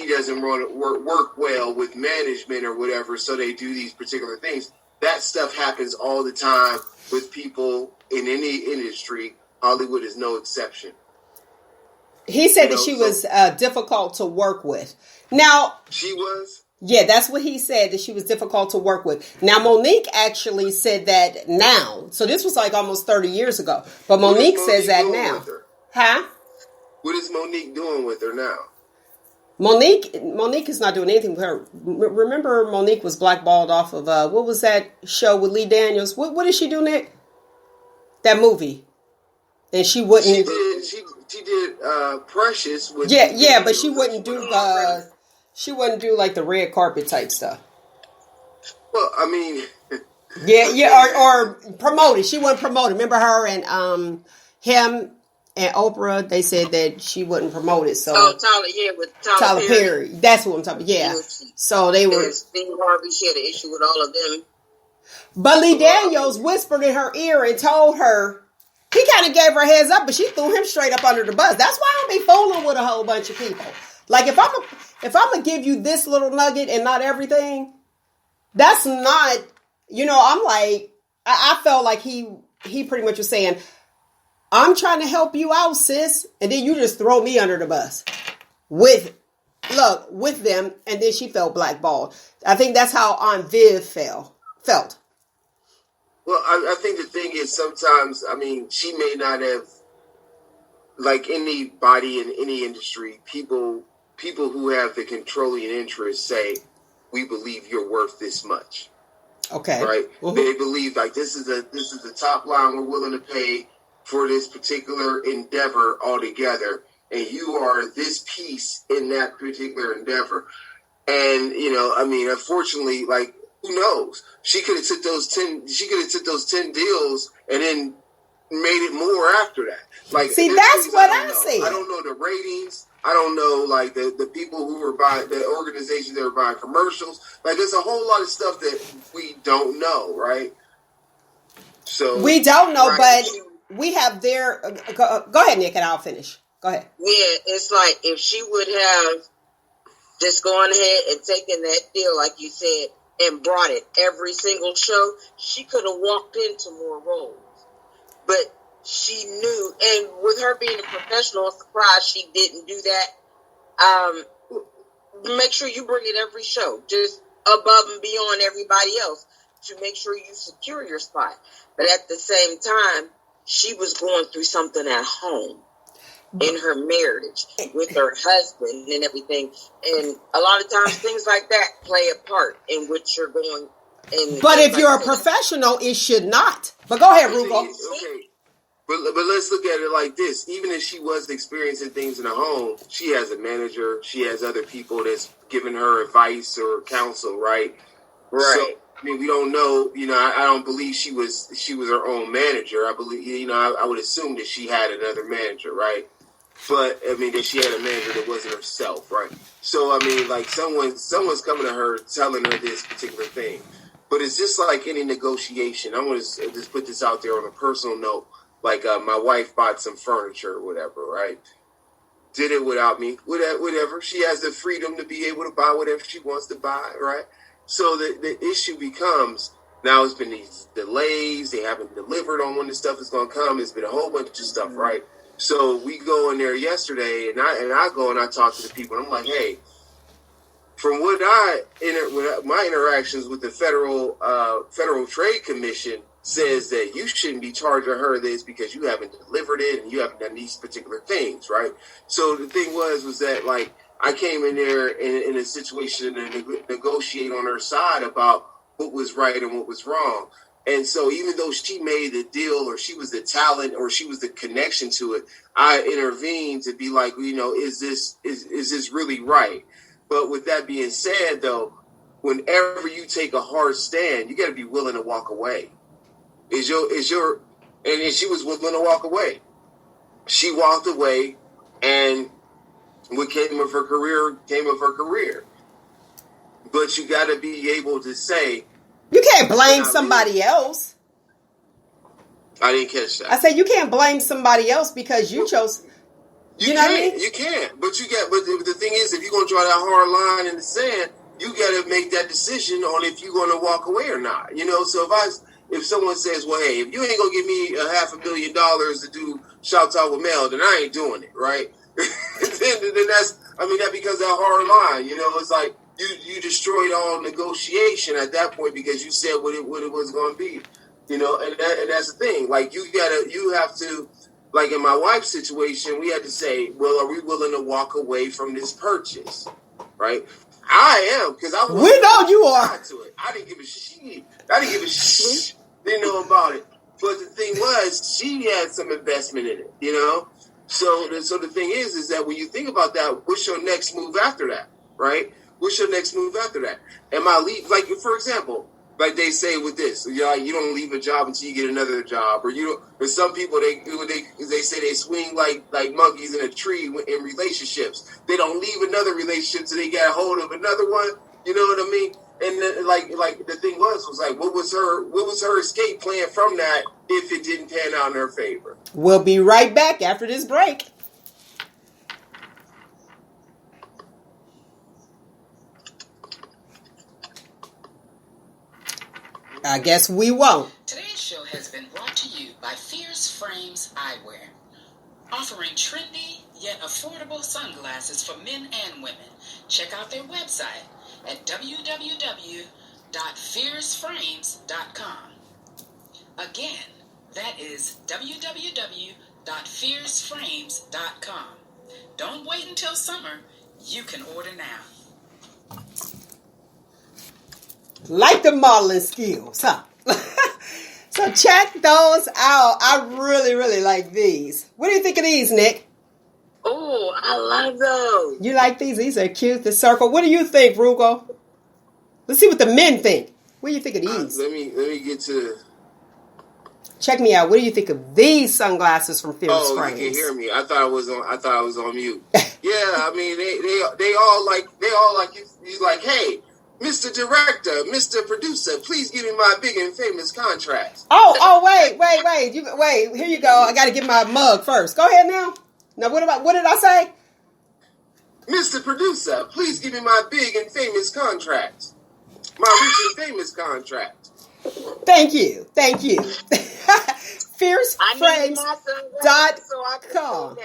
doesn't work well with management or whatever, so they do these particular things. That stuff happens all the time with people in any industry. Hollywood is no exception. He said that she was difficult to work with. Now, she was? Yeah, that's what he said, that she was difficult to work with. Now, Monique actually said that now. So this was like almost 30 years ago. But Monique says that now. Huh? What is Monique doing with her now? Monique is not doing anything with her. Remember, Monique was blackballed off of, what was that show with Lee Daniels? What did she do, Nick? That movie. And she wouldn't... She did Precious. With yeah, but she wouldn't do she wouldn't do like the red carpet type stuff. Well, I mean... or promoted. She wasn't promoted. Remember her and him and Oprah, they said that she wouldn't promote it. So with Tyler Perry. That's what I'm talking about. Yeah. So they were... Steve Harvey, she had an issue with all of them. But Lee Daniels whispered in her ear and told her, he kind of gave her a heads up, but she threw him straight up under the bus. That's why I don't be fooling with a whole bunch of people. Like, if I'm going to give you this little nugget and not everything, that's not, I'm like, I felt like he pretty much was saying, I'm trying to help you out, sis. And then you just throw me under the bus with them. And then she felt blackballed. I think that's how Aunt Viv felt. Well, I think the thing is sometimes, she may not have, like anybody in any industry, people who have the controlling interest say, we believe you're worth this much. Okay. Right? Mm-hmm. They believe like this is the top line we're willing to pay for this particular endeavor altogether. And you are this piece in that particular endeavor. And, unfortunately, like, who knows? She could have took those 10 deals and then made it more after that. Like, see, that's what I see. I don't know the ratings. I don't know, like, the people who were buying, the organizations that were buying commercials. Like, there's a whole lot of stuff that we don't know, right? So we don't know, right? But we have their... Go ahead, Nick, and I'll finish. Go ahead. Yeah, it's like if she would have just gone ahead and taken that deal, like you said, and brought it every single show, she could have walked into more roles. But she knew, and with her being a professional, I'm surprised she didn't do that. Make sure you bring it every show, just above and beyond everybody else, to make sure you secure your spot. But at the same time, she was going through something at home in her marriage with her husband and everything. And a lot of times things like that play a part in what you're going. But if you're a professional, it should not. But go ahead, Roogle. Okay. But let's look at it like this. Even if she was experiencing things in the home, she has a manager. She has other people that's giving her advice or counsel, right? Right. So, I mean, we don't know. You know, I don't believe she was her own manager. I believe, you know, I would assume that she had another manager, right? But I mean, that she had a manager that wasn't herself, right? So I mean, like someone's coming to her telling her this particular thing. But it's just like any negotiation. I want to just put this out there on a personal note. Like my wife bought some furniture or whatever, right? Did it without me, whatever. She has the freedom to be able to buy whatever she wants to buy, right? So the issue becomes, now it's been these delays. They haven't delivered on when the stuff is going to come. It's been a whole bunch of stuff, right? So we go in there yesterday, and I go and I talk to the people. And I'm like, hey, from what my interactions with the Federal Trade Commission says that you shouldn't be charging her this because you haven't delivered it and you haven't done these particular things, right? So the thing was that, like, I came in there in a situation to negotiate on her side about what was right and what was wrong. And so even though she made the deal, or she was the talent, or she was the connection to it, I intervened to be like, you know, is this really right? But with that being said, though, whenever you take a hard stand, you got to be willing to walk away. And she was willing to walk away. She walked away, and what came of her career came of her career. But you got to be able to say, you can't blame somebody else. I didn't catch that. I said you can't blame somebody else because you chose. You know what I mean? You can't. But the thing is, if you're gonna draw that hard line in the sand, you got to make that decision on if you're going to walk away or not. You know, so if someone says, well, hey, if you ain't going to give me $500 million to do Shop Talk with Mel, then I ain't doing it, right? then that's, I mean, that becomes that hard line. You know, it's like you destroyed all negotiation at that point because you said what it was going to be. You know, and that's the thing. Like, you have to, like in my wife's situation, we had to say, well, are we willing to walk away from this purchase, right? I am, because I we know you are. To it. I didn't give a shit. Didn't know about it. But the thing was, she had some investment in it, you know? So the thing is that when you think about that, what's your next move after that, right? What's your next move after that? Am I leave? Like, for example, like they say with this, you know, you don't leave a job until you get another job, or you don't. Or some people they say they swing like monkeys in a tree in relationships. They don't leave another relationship until they get a hold of another one. You know what I mean? And then, like the thing was like, what was her escape plan from that if it didn't pan out in her favor? We'll be right back after this break. I guess we won't. Today's show has been brought to you by Fierce Frames Eyewear, offering trendy yet affordable sunglasses for men and women. Check out their website at www.fierceframes.com. Again, that is www.fierceframes.com. Don't wait until summer. You can order now. Like the modeling skills, huh? So check those out. I really, really like these. What do you think of these, Nick? Oh, I love those. You like these? These are cute. The circle. What do you think, Roogle? Let's see what the men think. What do you think of these? Let me get to. Check me out. What do you think of these sunglasses from Fierce Frames? You can hear me. I thought I was on mute. Yeah, I mean they all like he's like, hey, Mr. Director, Mr. Producer, please give me my big and famous contracts. Oh, wait. Wait, here you go. I got to get my mug first. Go ahead now. Now, what did I say? Mr. Producer, please give me my big and famous contracts. My rich and famous contract. Thank you. FierceFrames.com.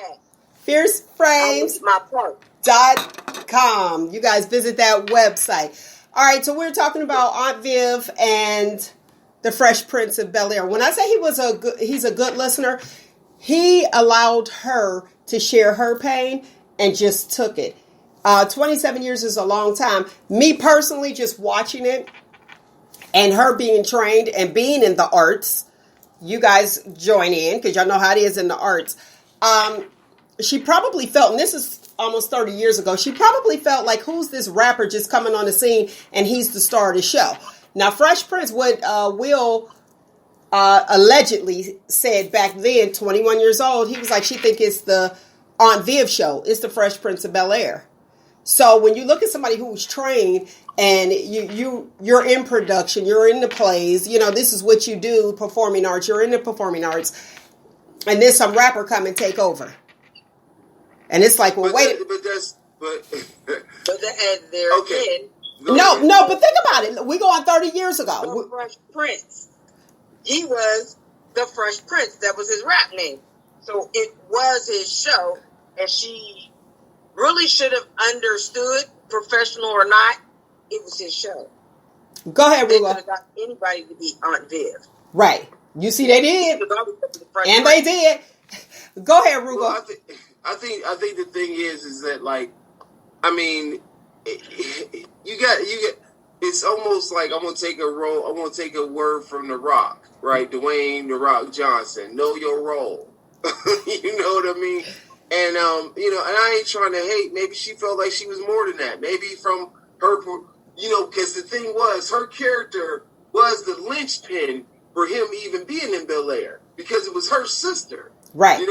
FierceFrames.com. You guys visit that website. All right, so we're talking about Aunt Viv and the Fresh Prince of Bel-Air. When I say he's a good listener, he allowed her to share her pain and just took it. 27 years is a long time. Me personally, just watching it and her being trained and being in the arts, you guys join in, because y'all know how it is in the arts. She probably felt, and this is almost 30 years ago, she probably felt like, who's this rapper just coming on the scene and he's the star of the show? Now, Fresh Prince, what Will allegedly said back then, 21 years old, he was like, she think it's the Aunt Viv show. It's the Fresh Prince of Bel-Air. So when you look at somebody who's trained and you're in production, you're in the plays, this is what you do, performing arts, you're in the performing arts, and then some rapper come and take over. And it's like, well, but wait. But there okay. again. No, but think about it. We go on 30 years ago. The Fresh Prince. He was the Fresh Prince. That was his rap name. So it was his show, and she really should have understood, professional or not, it was his show. Go ahead, They Roogle. could have got anybody to be Aunt Viv. Right. You see, they did. And they did. Go ahead, Roogle. Well, I think the thing is that, like, I mean, you got. It's almost like I'm gonna take a word from The Rock, right? Dwayne The Rock Johnson. Know your role. You know what I mean? And and I ain't trying to hate. Maybe she felt like she was more than that. Maybe from her, because the thing was, her character was the linchpin for him even being in Bel-Air, because it was her sister. Right. It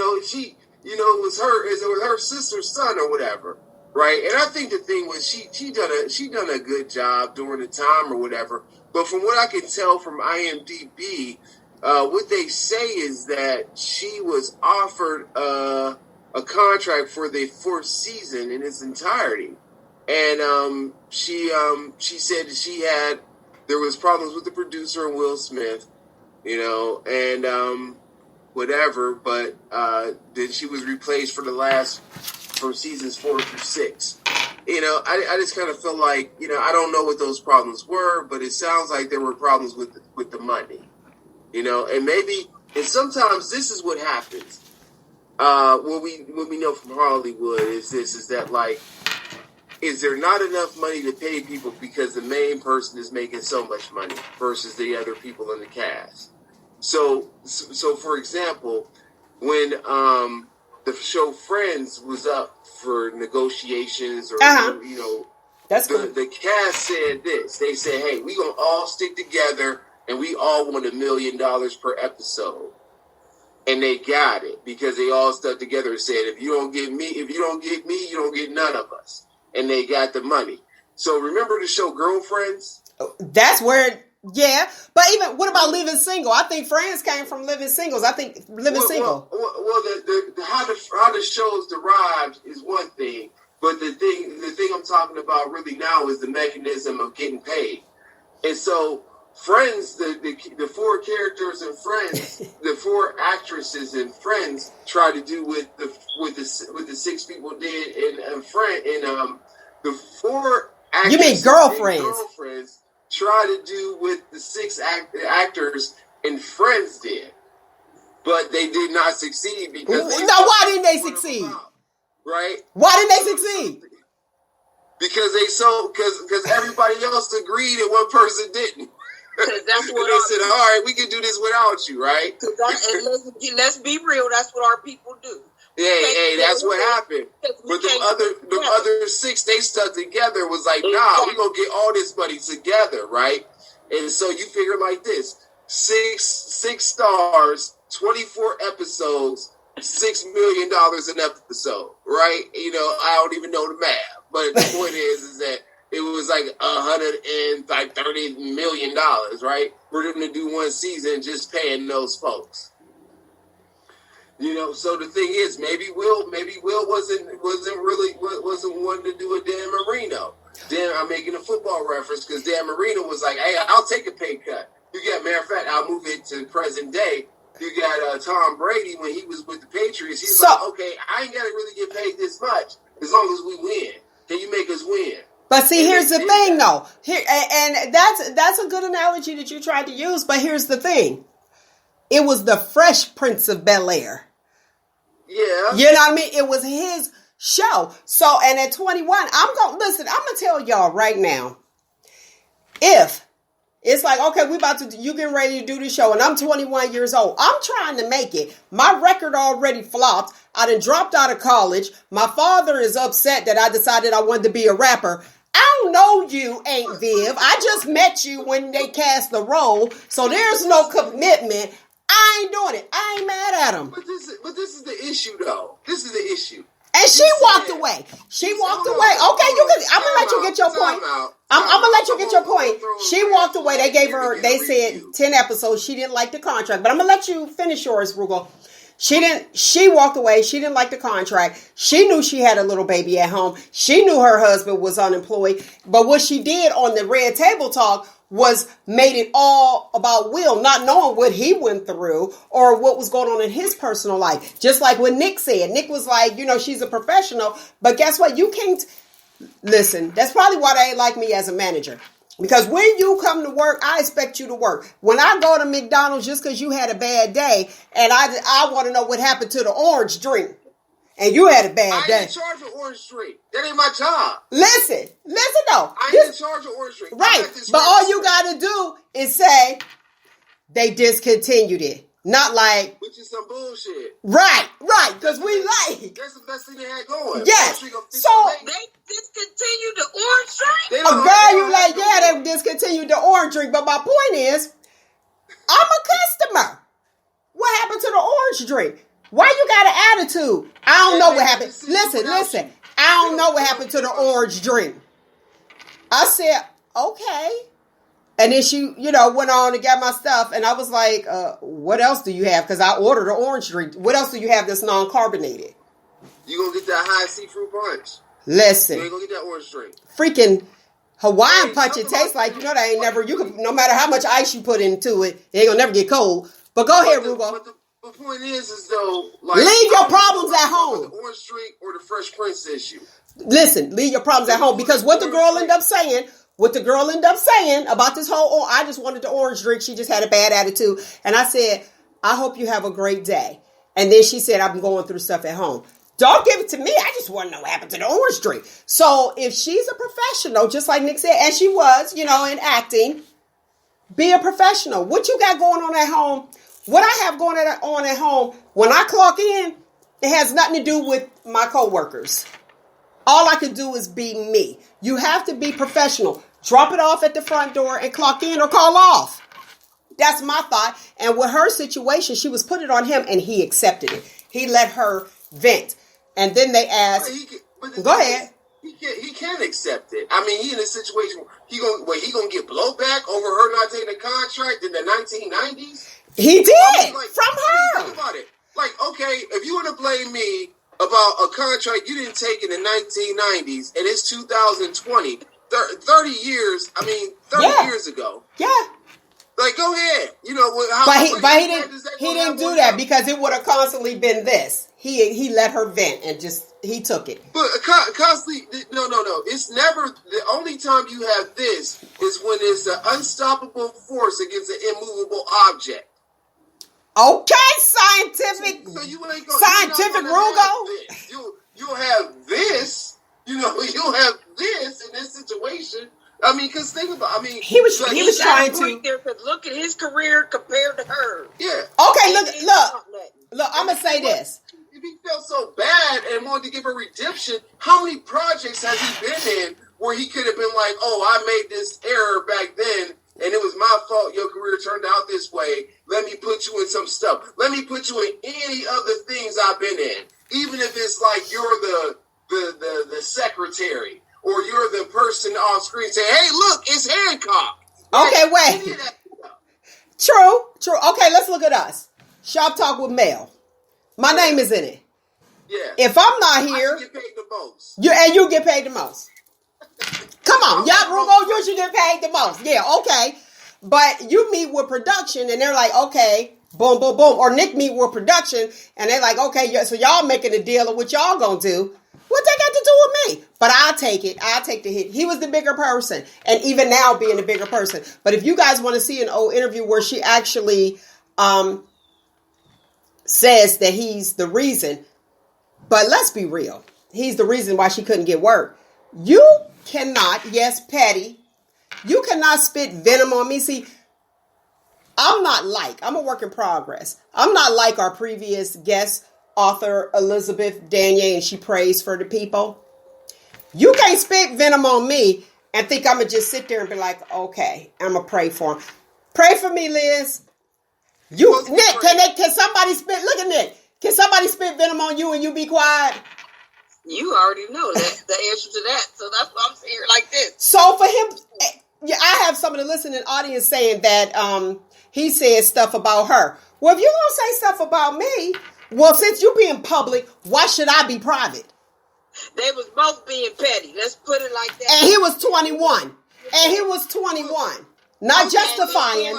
was her sister's son or whatever. Right. And I think the thing was she done a good job during the time or whatever. But from what I can tell from IMDb, what they say is that she was offered a contract for the fourth season in its entirety. And she said that there was problems with the producer and Will Smith, and whatever, but then she was replaced from seasons 4 through 6. I just kind of feel like, I don't know what those problems were, but it sounds like there were problems with the money, and sometimes this is what happens. What we know from Hollywood is that, like, is there not enough money to pay people because the main person is making so much money versus the other people in the cast? So for example, when the show Friends was up for negotiations, or that's cool. The cast said this. They said, "Hey, we gonna all stick together, and we all want $1 million per episode." And they got it because they all stuck together and said, "If you don't get me, you don't get none of us." And they got the money. So remember the show Girlfriends? That's where. Yeah, but even what about Living Single? I think Friends came from Living Singles. I think Single. Well, how the show's derived is one thing, but the thing I'm talking about really now is the mechanism of getting paid. And so Friends, the 4 characters in Friends, the 4 actresses in Friends tried to do what the 6 people did in Friends, and the 4 actors. You mean Girlfriends? Girlfriends try to do what the 6 actors in Friends did, but they did not succeed because. Now, why didn't they succeed? Right? Why didn't they succeed? Because because everybody else agreed and one person didn't. That's what they said, "All right, we can do this without you," right? And let's be real. That's what our people do. Hey, that's what happened. But the other 6, they stuck together. Was like, nah, we gonna get all this money together, right? And so you figure like this: 6 stars, 24 episodes, $6 million an episode, right? I don't even know the math, but the point is that it was like $130 million, right? For them to do one season, just paying those folks. So the thing is, maybe Will wasn't wanting to do a Dan Marino. I'm making a football reference because Dan Marino was like, "Hey, I'll take a pay cut." Matter of fact, I'll move it to present day. You got Tom Brady when he was with the Patriots. He's like, "Okay, I ain't got to really get paid this much as long as we win. Can you make us win?" But see, here's the thing, though. And that's a good analogy that you tried to use. But here's the thing: it was the Fresh Prince of Bel-Air. Yeah. You know what I mean? It was his show. So, and at 21, I'm going to tell y'all right now, if It's like, okay, you getting ready to do the show, and I'm 21 years old. I'm trying to make it. My record already flopped. I done dropped out of college. My father is upset that I decided I wanted to be a rapper. I don't know you, Aunt Viv. I just met you when they cast the role, so there's no commitment. I ain't doing it. I ain't mad at him. But this is the issue, though. This is the issue. And she walked away. She walked away. Okay, I'm gonna let you get your point. I'm gonna let you get your point. She walked away. They said 10 episodes. She didn't like the contract. But I'm gonna let you finish yours, Roogle. She walked away. She didn't like the contract. She knew she had a little baby at home. She knew her husband was unemployed. But what she did on the Red Table Talk was made it all about Will, not knowing what he went through or what was going on in his personal life. Just like what Nick said. Nick was like, she's a professional, but guess what? You can't listen. That's probably why they ain't like me as a manager. Because when you come to work, I expect you to work. When I go to McDonald's just because you had a bad day and I want to know what happened to the orange drink. And you had a bad day. I ain't in charge of orange drink. That ain't my job. Listen though. I ain't in charge of orange drink. Right. But all you got to do is say they discontinued it. Not like. Which is some bullshit. Right. Because we like. That's the best thing they had going. Yes. So. They discontinued the orange drink? A girl, you like, yeah, they discontinued the orange drink. But my point is, I'm a customer. What happened to the orange drink? Why you got an attitude? I don't know what happened. Listen. I don't know what happened to the orange drink. I said, okay. And then she, went on to get my stuff. And I was like, what else do you have? Because I ordered an orange drink. What else do you have that's non-carbonated? You gonna get that high seafood punch. Listen. You ain't gonna get that orange drink. Freaking Hawaiian punch, it tastes like, they ain't never, no matter how much ice you put into it, it ain't gonna never get cold. But go ahead, Roogle. The point is though, like, leave your problems at home. The orange drink or the Fresh Prince issue. Listen, leave your problems at home because what the girl ended up saying about this whole, I just wanted the orange drink. She just had a bad attitude. And I said, I hope you have a great day. And then she said, I'm going through stuff at home. Don't give it to me. I just want to know what happened to the orange drink. So if she's a professional, just like Nick said, and she was, in acting, be a professional. What you got going on at home? What I have going on at home, when I clock in, it has nothing to do with my coworkers. All I can do is be me. You have to be professional. Drop it off at the front door and clock in or call off. That's my thought. And with her situation, she was put it on him and he accepted it. He let her vent. And then they asked, go ahead. He can accept it. I mean, he in a situation where he gonna get blowback over her not taking a contract in the 1990s? He did, from her. Think about it. Like, okay, if you want to blame me about a contract you didn't take in the 1990s, and it's 2020, 30 years, 30 years ago. Yeah. Like, go ahead. He didn't do that because it would have constantly been this. He let her vent and he took it. But constantly, no. It's never, the only time you have this is when it's an unstoppable force against an immovable object. Okay, scientific. So you ain't scientific Roogle. You'll have this. You'll have this in this situation. Because think about. He was trying to look at his career compared to her. Yeah. Okay. Look. I'm gonna say this. If he felt so bad and wanted to give her redemption, how many projects has he been in where he could have been like, "Oh, I made this error back then, and it was my fault. Your career turned out this way. Let me put you in some stuff. Let me put you in any other things I've been in, even if it's like you're the secretary or you're the person on screen saying, "Hey, look, it's Hancock." Okay, wait. True. Okay, let's look at us. Shop Talk with Mel. My name is in it. Yeah. If I'm not here, I get paid the most. You get paid the most. Come on, y'all, Roogle, you should get paid the most. Yeah, okay. But you meet with production and they're like, okay, boom, boom, boom. Or Nick meet with production and they're like, okay, so y'all making a deal of what y'all gonna do. What they got to do with me? But I'll take it. I'll take the hit. He was the bigger person. And even now being the bigger person. But if you guys want to see an old interview where she actually says that he's the reason. But let's be real. He's the reason why she couldn't get work. You cannot, yes, Patty, You cannot spit venom on me. See, I'm a work in progress. I'm not like our previous guest author, Elizabeth Danyi, and she prays for the people. You can't spit venom on me and think I'm going to just sit there and be like, okay, I'm going to pray for him. Pray for me, Liz. Nick, can somebody spit? Look at Nick. Can somebody spit venom on you and you be quiet? You already know that's the answer to that. So that's why I'm saying like this. So for him, I have some of the listening audience saying that he says stuff about her. Well, if you're going to say stuff about me, well, since you being public, why should I be private? They was both being petty. Let's put it like that. And he was 21. Not justifying.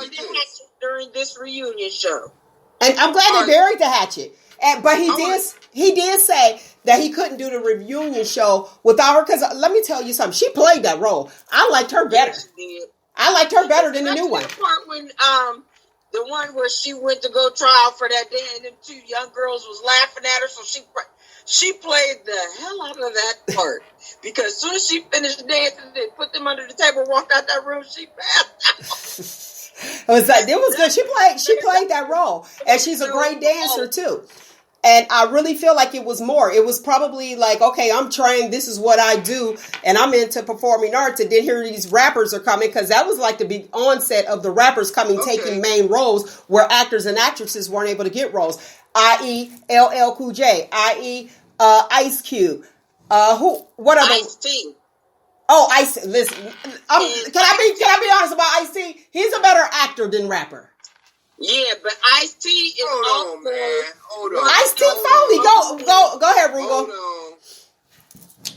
During this reunion show. And I'm glad they buried the hatchet. But he did say that he couldn't do the reunion show without her. Because let me tell you something. She played that role. I liked her better. I liked her better than the new one. The part when the one where she went to go trial for that day and them two young girls was laughing at her, so she played the hell out of that part. Because as soon as she finished dancing and put them under the table, walked out that room, she passed out. It was good. She played that role, and she's a great dancer too. And I really feel like it was more. It was probably like, okay, I'm trained. This is what I do, and I'm into performing arts. And then here these rappers are coming, because that was like the big onset of the rappers coming, taking main roles where actors and actresses weren't able to get roles. I.e., LL Cool J. I.e., Ice Cube. What other? Ice-T. Oh, Ice. Listen, can I be honest about Ice-T? He's a better actor than rapper. Yeah, but Ice-T is Hold on, man. Hold on. Ice-T phony. Go ahead, Roogle. Hold on.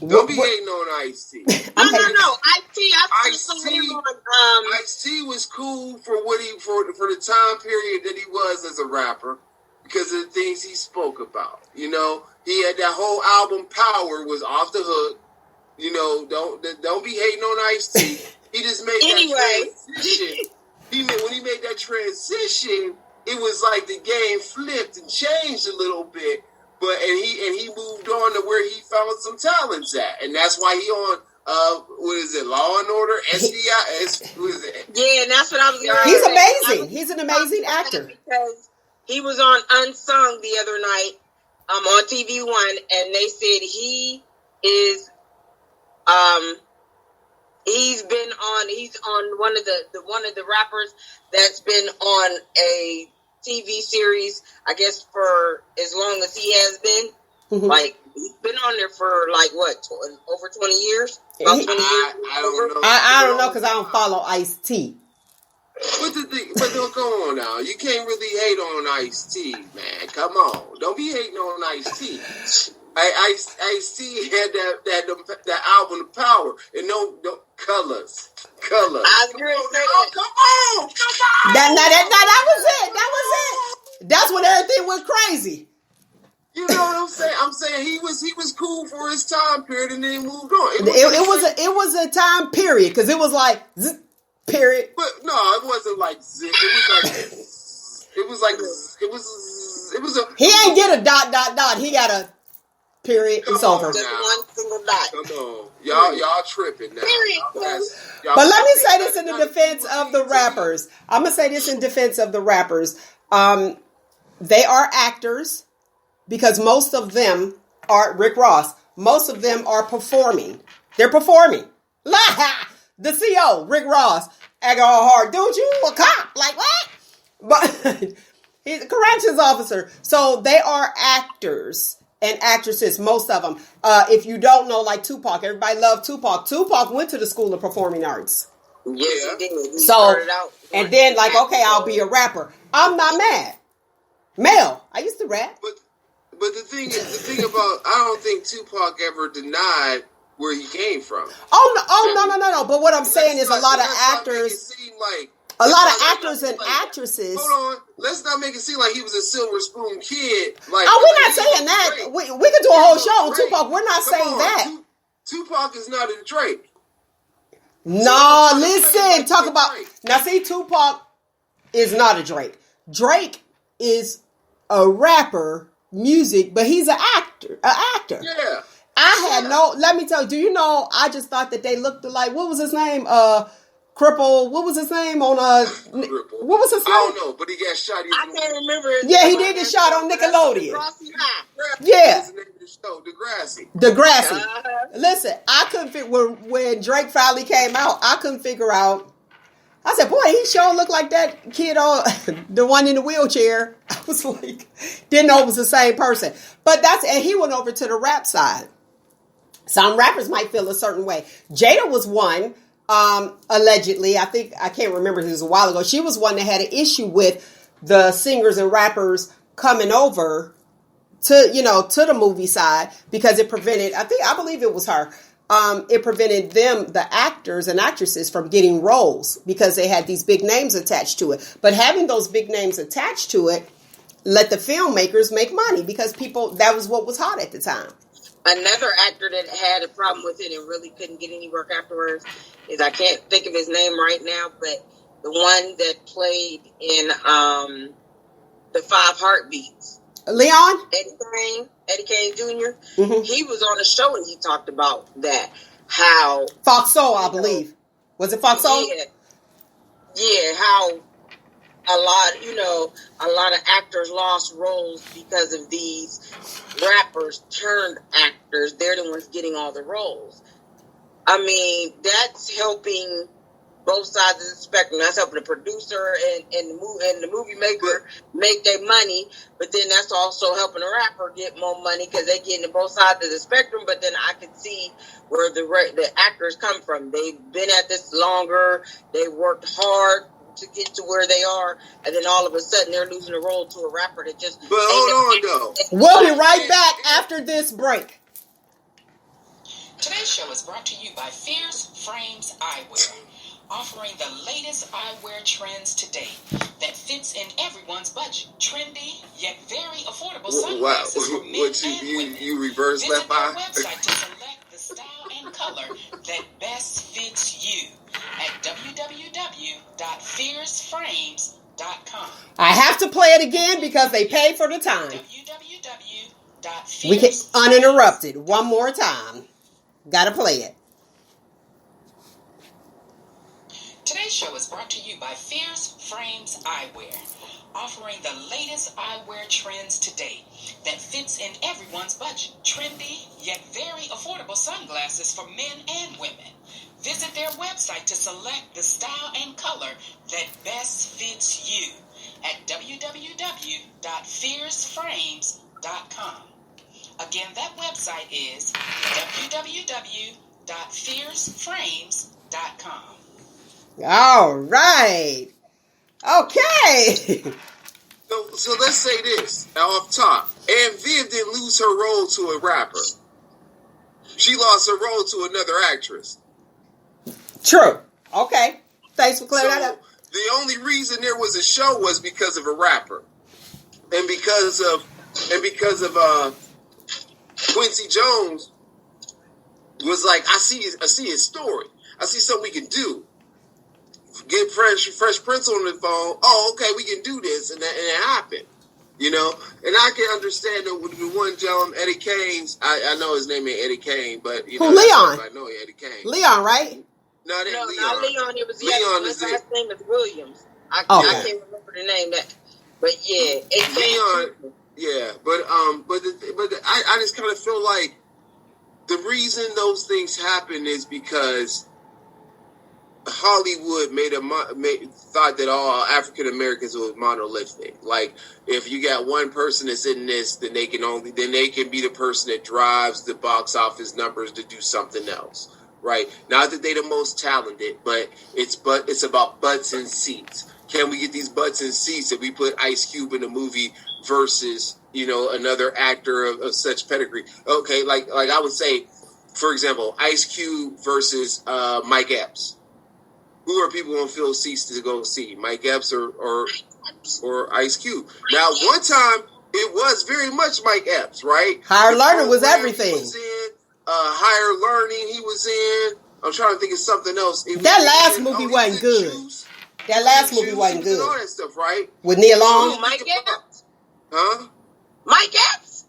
Don't be hating on Ice-T. No. Ice-T, I saw him on Ice-T was cool for what for the time period that he was as a rapper, because of the things he spoke about. You know, he had that whole album Power was off the hook. You know, don't be hating on Ice-T. He just made that transition. When he made that transition, it was like the game flipped and changed a little bit. But he moved on to where he found some talents at, and that's why he on what is it, Law and Order, SDI? What is it? Yeah, and that's what I was going to say. He's say. amazing. He's an amazing actor. Because he was on Unsung the other night on TV One, and they said he is he's on one of the rappers that's been on a TV series, I guess, for as long as he has been. Mm-hmm. Like, he's been on there for like what, over 20 years? About 20 years? I don't know, because I don't follow Ice-T. But come on now, you can't really hate on Ice-T, man. Come on, don't be hating on Ice-T. Ice-T had that album, The Power, and no colors. I agree. Come on. That was it. That's when everything went crazy. You know what I'm saying? I'm saying he was cool for his time period, and then he moved on. It was a time period, because it was like period. But no, it wasn't like zip. It was a. He ain't get a ... He got a period. It's over. Just one single dot. Come on, y'all tripping now. But let me say this in the defense of the rappers. I'm gonna say this in defense of the rappers. They are actors, because most of them are Rick Ross. Most of them are performing. They're performing. The CO, Rick Ross, acting all hard. Dude, you a cop? Like what? But he's a corrections officer. So they are actors and actresses, most of them. If you don't know, like Tupac, everybody loved Tupac. Tupac went to the School of Performing Arts. Yes, he did. So, and then like, okay, I'll be a rapper. I'm not mad. Mel, I used to rap. But the thing about, I don't think Tupac ever denied where he came from. No. But what I'm saying is a lot of actors, and actresses. Hold on, let's not make it seem like he was a silver spoon kid. Like, we're not saying that. We could do a whole show on Tupac. We're not saying that. Tupac is not a Drake. No, listen. Talk about now. See, Tupac is not a Drake. Drake is a rapper, music, but he's an actor. Yeah. Let me tell you, do you know, I just thought that they looked alike. What was his name? cripple. What was his name on what was his name? I don't know, but he got shot. I can't remember. Yeah, he did get shot on Nickelodeon. Degrassi. Yeah. What's the name of the show? Degrassi. Degrassi. Listen, I couldn't when Drake finally came out, I couldn't figure out. I said, boy, he sure looked like that kid on the one in the wheelchair. I was like, didn't know it was the same person. But and he went over to the rap side. Some rappers might feel a certain way. Jada was one, allegedly. I can't remember, it was a while ago. She was one that had an issue with the singers and rappers coming over to the movie side because it prevented, I believe it was her. It prevented them, the actors and actresses, from getting roles because they had these big names attached to it. But having those big names attached to it let the filmmakers make money because that was what was hot at the time. Another actor that had a problem with it and really couldn't get any work afterwards is, I can't think of his name right now, but the one that played in the 5 Heartbeats. Leon? Eddie Kane Jr. Mm-hmm. He was on a show and he talked about that. How Fox Soul, I believe. Was it Fox Soul? Yeah, how a lot of actors lost roles because of these rappers turned actors. They're the ones getting all the roles. I mean, that's helping both sides of the spectrum. That's helping the producer and the movie maker make their money, but then that's also helping the rapper get more money because they're getting both sides of the spectrum. But then I can see where the actors come from. They've been at this longer. They worked hard to get to where they are, and then all of a sudden they're losing a role to a rapper that just. But hold on, though. We'll be right back after this break. Today's show is brought to you by Fierce Frames Eyewear, offering the latest eyewear trends today that fits in everyone's budget. Trendy, yet very affordable sunglasses for men and women. You reverse Visit left eye? their website to select the style and color that best fits you at www.fierceframes.com. I have to play it again because they pay for the time. We can uninterrupted one more time. Gotta play it. Today's show is brought to you by Fierce Frames Eyewear, offering the latest eyewear trends today that fits in everyone's budget. Trendy, yet very affordable sunglasses for men and women. Visit their website to select the style and color that best fits you at www.fierceframes.com. Again, that website is www.fierceframes.com. All right. Okay. So let's say this off top. Aunt Viv didn't lose her role to a rapper. She lost her role to another actress. True. Okay. Thanks for clearing that up. The only reason there was a show was because of a rapper, and because of Quincy Jones was like, I see his story. I see something we can do. Get Fresh Prince on the phone. Oh, okay, we can do this, and it happened. And I can understand the one gentleman, Eddie Kane's. I know his name ain't Eddie Kane, but who, Leon? I know Eddie Kane. Leon, right? No, that No, Leon. not Leon. It was Leon. His last name is Williams. I Okay. can't remember the name but yeah, Leon. Yeah, but I just kind of feel like the reason those things happen is because Hollywood thought that all African Americans were monolithic. Like, if you got one person that's in this, then they can be the person that drives the box office numbers to do something else, right? Not that they're the most talented, but it's about butts and seats. Can we get these butts and seats if we put Ice Cube in a movie versus another actor of such pedigree? Okay, like I would say, for example, Ice Cube versus Mike Epps. Who are people going to fill seats to go see? Mike Epps or Ice Cube? Now, one time, it was very much Mike Epps, right? Higher Learning was everything. He was in, Higher Learning he was in. I'm trying to think of something else. That last movie wasn't good. That last movie wasn't good. All that stuff, right? With Neil Long? Mike Epps? Huh? Mike Epps?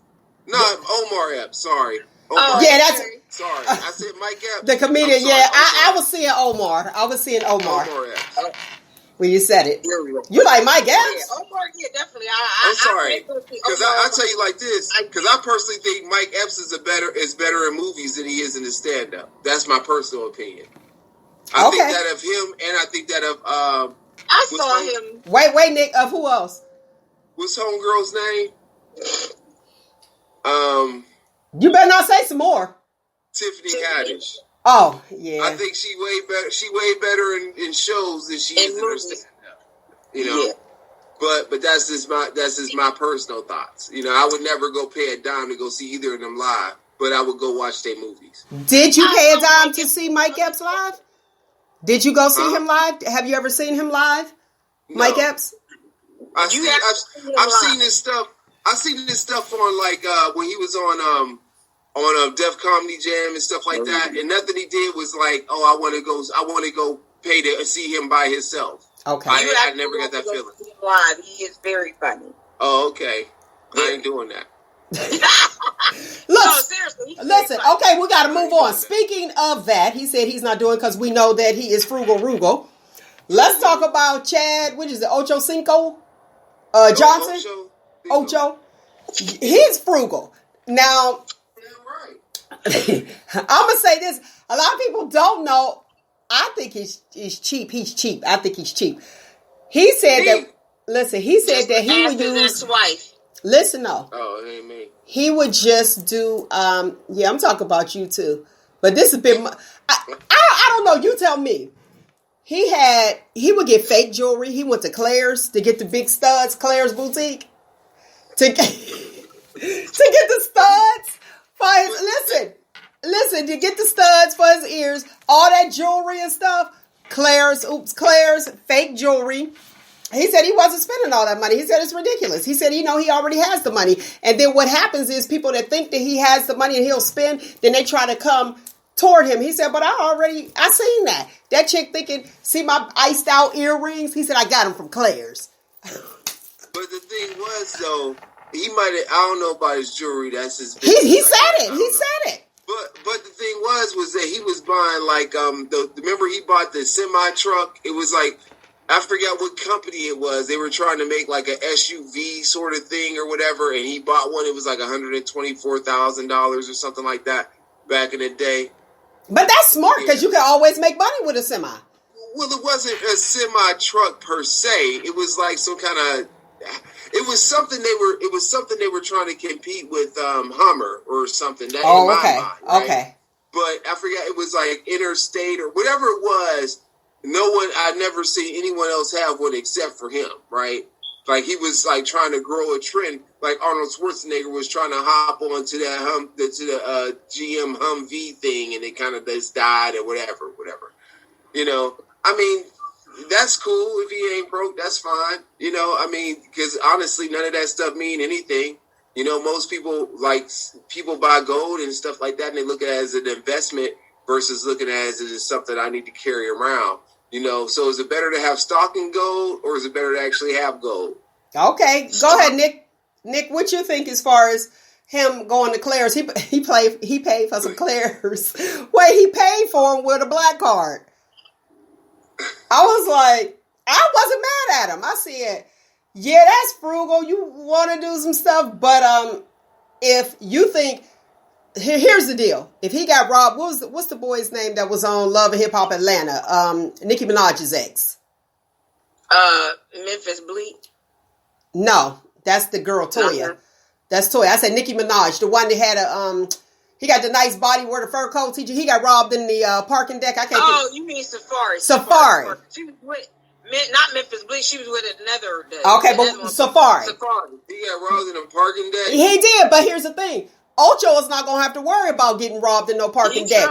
No, Omar Epps, sorry. Omar. Yeah, that's Sorry, I said Mike Epps. the comedian. I'm sorry, Yeah, I'm I was seeing Omar. Omar Epps. When you said it. Here we go. You like Mike Epps? Yeah, Omar, yeah, definitely. I'm sorry, because I tell you like this, because I personally think Mike Epps is better in movies than he is in his stand-up. That's my personal opinion. I think that of him, and I think that of I saw him. Wait, Nick. Of who else? What's homegirl's name? You better not say some more. Tiffany Haddish. Oh, yeah. I think she way better in shows than she is in her stand-up. You know. Yeah. But that's just my personal thoughts. You know, I would never go pay a dime to go see either of them live, but I would go watch their movies. Did you pay a dime to see Mike Epps live? Did you go see him live? Have you ever seen him live? No. Mike Epps? I've seen this stuff. I've seen this stuff on like when he was on Def Comedy Jam and stuff like that, and nothing he did was like, oh, I want to go pay to see him by himself. Okay, I never got that feeling. Live, he is very funny. Oh, okay. I ain't doing that. Look, no, seriously. Listen. Okay, we got to move on. Speaking of that, he said he's not doing because we know that he is frugal Roogle. Let's talk about Chad. Which is it? Ocho Cinco? Johnson. Ocho. He's frugal. Now, I'm gonna say this. A lot of people don't know. I think he's cheap. He's cheap. I think he's cheap. He said that. Listen, he said that he would use. Wife. Listen, though. Oh, it ain't me. He would just do. Yeah, I'm talking about you too. But this has been. I don't know. You tell me. He would get fake jewelry. He went to Claire's to get the big studs. Claire's boutique to get the studs for his. Listen, to get the studs for his ears, all that jewelry and stuff, Claire's fake jewelry. He said he wasn't spending all that money. He said it's ridiculous. He said, he already has the money. And then what happens is people that think that he has the money and he'll spend, then they try to come toward him. He said, but I seen that. That chick thinking, see my iced out earrings? He said, I got them from Claire's. But the thing was, though, he might have, I don't know about his jewelry. That's his business. He said it. He said it. But the thing was that he was buying like remember he bought the semi truck. It was like I forgot what company it was. They were trying to make like an SUV sort of thing or whatever, and he bought one. It was like $124,000 or something like that back in the day. But that's smart because you can always make money with a semi. Well, it wasn't a semi truck per se. It was like some kind of. It was something they were trying to compete with Hummer or something. That in my mind, right? Okay. But I forgot it was like Interstate or whatever it was. I'd never seen anyone else have one except for him, right? Like he was like trying to grow a trend, like Arnold Schwarzenegger was trying to hop onto the GM Humvee thing, and it kind of just died or whatever. I mean. That's cool. If he ain't broke, that's fine. Because honestly, none of that stuff mean anything. Most people buy gold and stuff like that, and they look at it as an investment versus looking at it as something I need to carry around. So is it better to have stock in gold or is it better to actually have gold? Okay, go ahead, Nick. Nick, what you think as far as him going to Claire's? He paid for some Claire's. Wait, he paid for him with a black card. I was like, I wasn't mad at him. I said, yeah, that's frugal. You want to do some stuff. But if you think, here's the deal. If he got robbed, what's the boy's name that was on Love and Hip Hop Atlanta? Nicki Minaj's ex. Memphis Bleak? No, that's the girl, Toya. Uh-huh. That's Toya. I said Nicki Minaj, the one that had he got the nice body, wore the fur coat. He got robbed in the parking deck. You mean Safari? Safari. She was with, not Memphis Bleak. She was with another. Okay, but Safari. He got robbed in a parking deck. He did, but here's the thing: Ocho is not gonna have to worry about getting robbed in no parking deck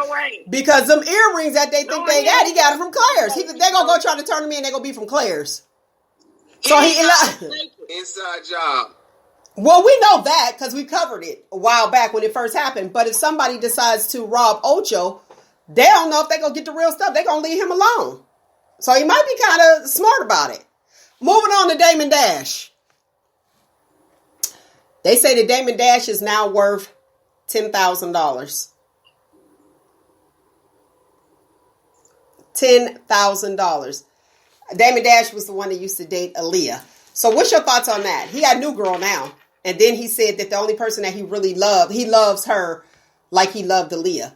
because them earrings that they think they got, he got it from Claire's. They're gonna go try to turn them in. They're gonna be from Claire's. So inside job. Well, we know that because we covered it a while back when it first happened. But if somebody decides to rob Ocho, they don't know if they're going to get the real stuff. They're going to leave him alone. So he might be kind of smart about it. Moving on to Damon Dash. They say that Damon Dash is now worth $10,000. $10,000. Damon Dash was the one that used to date Aaliyah. So what's your thoughts on that? He got a new girl now. And then he said that the only person that he really loved, he loves her like he loved Aaliyah.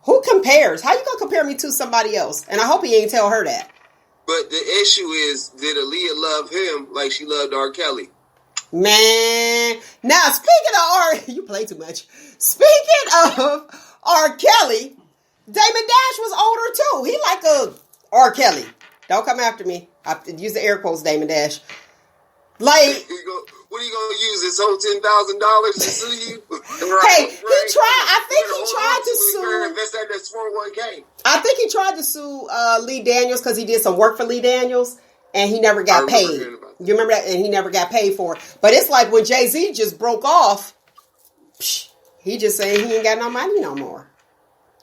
Who compares? How you going to compare me to somebody else? And I hope he ain't tell her that. But the issue is, did Aaliyah love him like she loved R. Kelly? Man. Now, speaking of R, you play too much. Speaking of R. Kelly, Damon Dash was older too. He like a R. Kelly. Don't come after me. I use the air quotes, Damon Dash. Like, what are you gonna use this whole $10,000 to sue you? Hey, he tried. I think he tried to sue. Invest that in 401k. I think he tried to sue Lee Daniels because he did some work for Lee Daniels and he never got paid. You remember that? And he never got paid for it. But it's like when Jay-Z just broke off, he just saying he ain't got no money no more.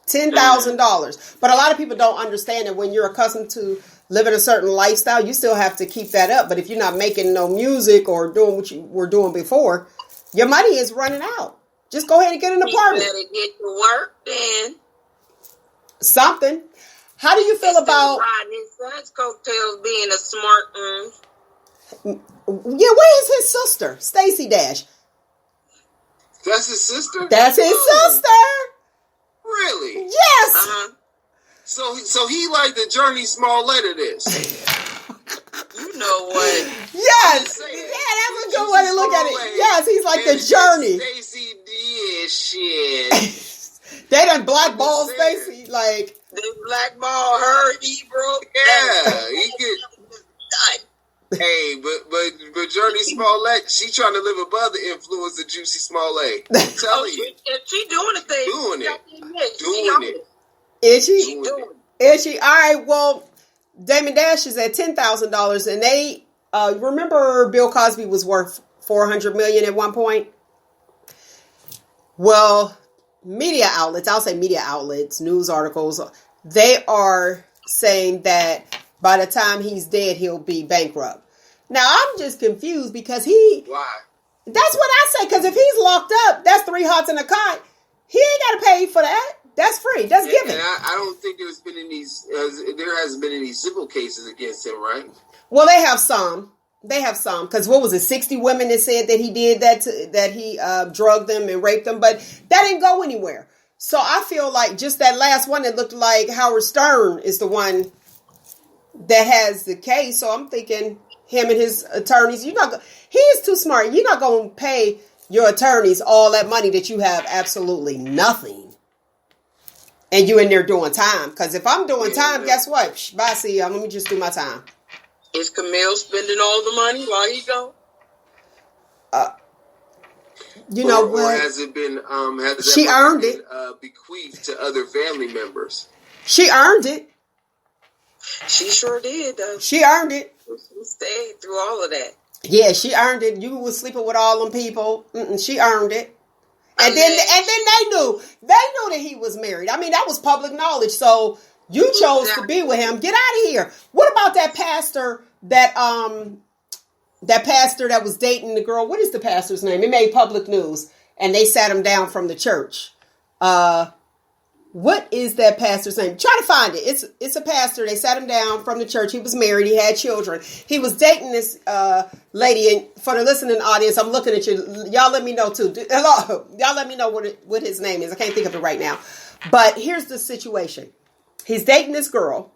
$10,000. But a lot of people don't understand that when you're accustomed to living a certain lifestyle, you still have to keep that up. But if you're not making no music or doing what you were doing before, your money is running out. Just go ahead and get an apartment. You better get to work then. Something. How do you feel about riding his son's coattails being a smart Yeah, where is his sister? Stacey Dash. That's his sister? That's his sister. Really? Yes. Uh-huh. So he like the Journey Smollett of this. You know what? Yes. Yeah, that's a good way to look at it. Yes, he's like the Journey. Stacey did shit. They done blackball Stacey. Like, they blackball her, Ebro. Yeah, he get done. Hey, but Journey Smollett, she trying to live above the influence of Juicy Smollett. I'm telling you. She doing the thing. Doing it. Is she? Is she? All right, well, Damon Dash is at $10,000 and they, remember Bill Cosby was worth $400 million at one point? Well, media outlets, I'll say media outlets, news articles, they are saying that by the time he's dead, he'll be bankrupt. Now, I'm just confused because Why? That's what I say, because if he's locked up, that's 3 hots in a cot. He ain't got to pay for that. That's free. That's given. And I don't think there hasn't been any civil cases against him, right? Well, they have some. Because what was it, 60 women that said that he did that he drugged them and raped them, but that didn't go anywhere. So I feel like just that last one, it looked like Howard Stern is the one that has the case. So I'm thinking him and his attorneys, he is too smart. You're not going to pay your attorneys all that money that you have absolutely nothing. And you in there doing time. Because if I'm doing time, guess what? Bye, see ya. Let me just do my time. Is Camille spending all the money while he go? Or has it been? She earned it. Bequeathed to other family members. She earned it. She sure did, though. She earned it. She stayed through all of that. Yeah, she earned it. You was sleeping with all them people. She earned it. And then they knew that he was married. I mean, that was public knowledge. So you chose to be with him. Get out of here. What about that pastor that was dating the girl? What is the pastor's name? It made public news, and they sat him down from the church. What is that pastor's name? Try to find it. It's a pastor. They sat him down from the church. He was married. He had children. He was dating this lady. And for the listening audience, I'm looking at you. Y'all let me know too. Hello. Y'all let me know what his name is. I can't think of it right now. But here's the situation. He's dating this girl.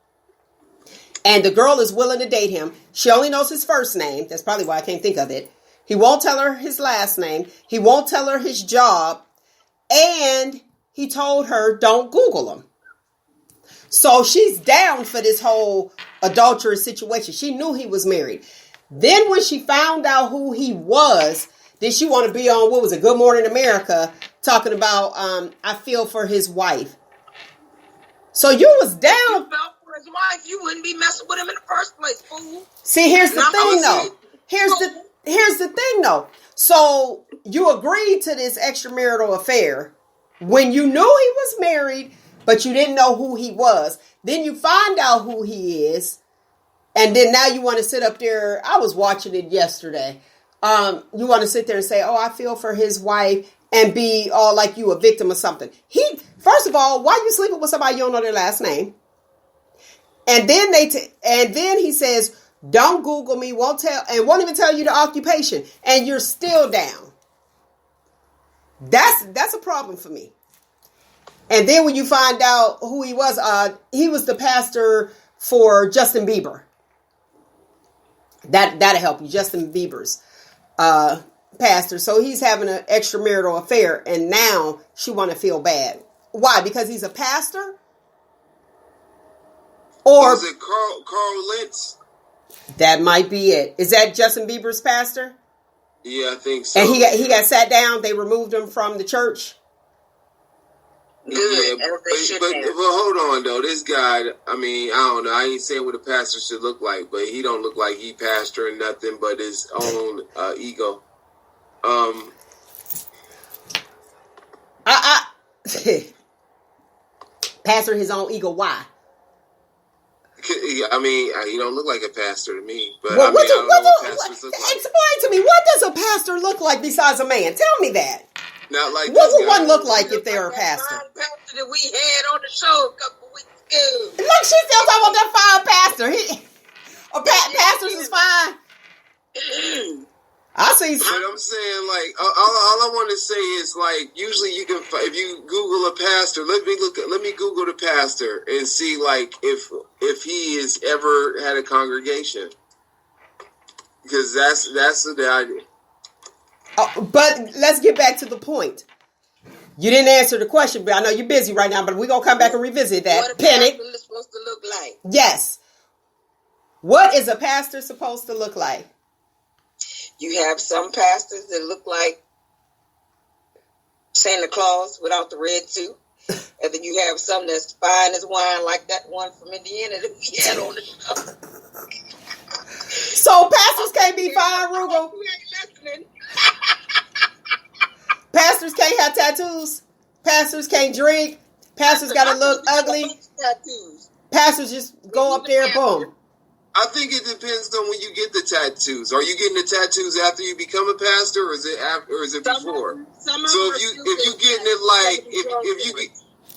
And the girl is willing to date him. She only knows his first name. That's probably why I can't think of it. He won't tell her his last name. He won't tell her his job. And he told her, don't Google him. So she's down for this whole adulterous situation. She knew he was married. Then when she found out who he was, then she want to be on, what was it, Good Morning America, talking about, I feel for his wife. So you was down. If you felt for his wife, you wouldn't be messing with him in the first place, fool. See, here's the thing, though. Here's the thing, though. So you agreed to this extramarital affair when you knew he was married, but you didn't know who he was. Then you find out who he is. And then now you want to sit up there. I was watching it yesterday. You want to sit there and say, oh, I feel for his wife. and be all like you a victim or something. First of all, why are you sleeping with somebody you don't know their last name? And then and then he says, don't Google me, won't even tell you the occupation, and you're still down. That's a problem for me. And then when you find out who he was the pastor for Justin Bieber. That'll help you. Justin Bieber's pastor. So he's having an extramarital affair, and now she want to feel bad. Why? Because he's a pastor? Or is it Carl Lentz? That might be it. Is that Justin Bieber's pastor? Yeah, I think so. And he got sat down. They removed him from the church. Yeah, but hold on though. This guy, I mean, I don't know. I ain't saying what a pastor should look like, but he don't look like he pastoring nothing but his own ego. Pastor his own ego. Why? I mean, he don't look like a pastor to me. But well, I mean, I don't know what pastors look like. Explain to me, what does a pastor look like besides a man? Tell me that. Not like what would one look like if they were a pastor? Pastor that we had on the show a couple weeks ago. Look, she's still talking about that fine pastor. Pastors is fine. I see. But I'm saying, like, all I want to say is, like, usually you can, if you Google a pastor, let me Google the pastor and see, like, if he has ever had a congregation, because that's the idea. But let's get back to the point. You didn't answer the question, but I know you're busy right now. But we're gonna come back and revisit that. What a pastor is supposed to look like? Yes. What is a pastor supposed to look like? You have some pastors that look like Santa Claus without the red suit. And then you have some that's fine as wine, like that one from Indiana that we had on the show. So pastors can't be fine, Roogle? You ain't listening. Pastors can't have tattoos. Pastors can't drink. Pastors got to look ugly. Pastors just go up there, boom. I think it depends on when you get the tattoos. Are you getting the tattoos after you become a pastor, or is it after, or is it before? So if you getting it like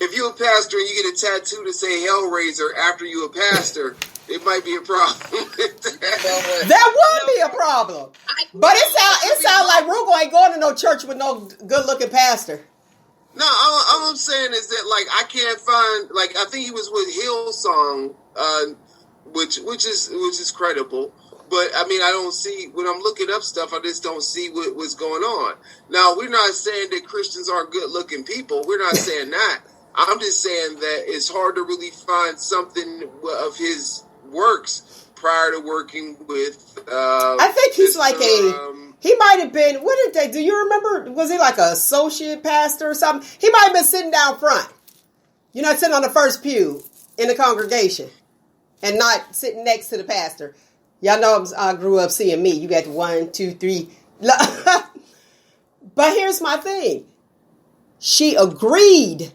if you're a pastor and you get a tattoo to say Hellraiser after you a pastor, it might be a problem. That would be a problem. But it sounds like Roogle ain't going to no church with no good looking pastor. No, all I'm saying is that, like, I can't find, like, I think he was with Hillsong, which is credible. But I mean, I don't see, when I'm looking up stuff, I just don't see what's going on. Now, we're not saying that Christians aren't good looking people. We're not saying that. I'm just saying that it's hard to really find something of his works prior to working with. I think he's like he might have been. What did they do? You remember? Was he like an associate pastor or something? He might have been sitting down front. You know, sitting on the first pew in the congregation, and not sitting next to the pastor. Y'all know I grew up seeing me. You got 1, 2, 3. But here's my thing. She agreed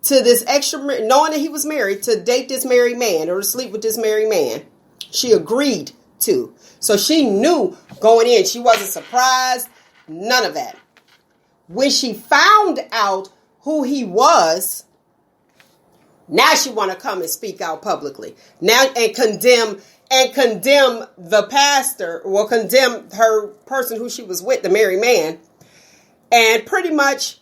to this extra, knowing that he was married, to date this married man or to sleep with this married man. She agreed to. So she knew going in. She wasn't surprised. None of that. When she found out who he was, now she want to come and speak out publicly. Now and condemn the pastor, or condemn her person who she was with, the married man, and pretty much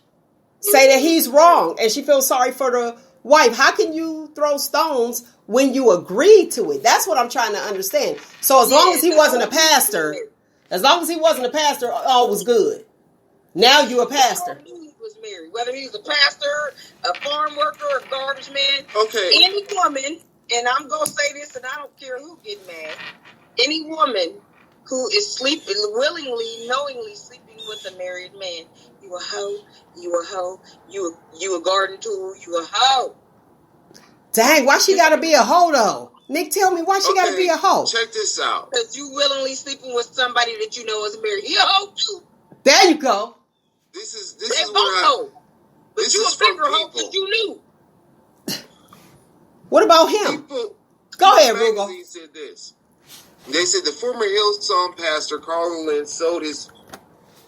say that he's wrong, and she feels sorry for the wife. How can you throw stones when you agreed to it? That's what I'm trying to understand. So as long as he wasn't a pastor, all was good. Now you a pastor. He was married, whether he's a pastor, a farm worker, a garbage man. Okay. Any woman, and I'm gonna say this, and I don't care who get mad. Any woman who is sleeping, willingly, knowingly sleeping with a married man, you a hoe, you a hoe, you a garden tool, you a hoe. Dang, why she gotta be a hoe though? Nick, tell me why she gotta be a hoe. Check this out. Because you willingly sleeping with somebody that you know is married. He a hoe too. There you go. This is they where both hoe. But this you is a bigger from hoe because you knew. What about him? Go ahead, Roogle. Said this. They said the former Hillsong pastor Carl Lentz sold his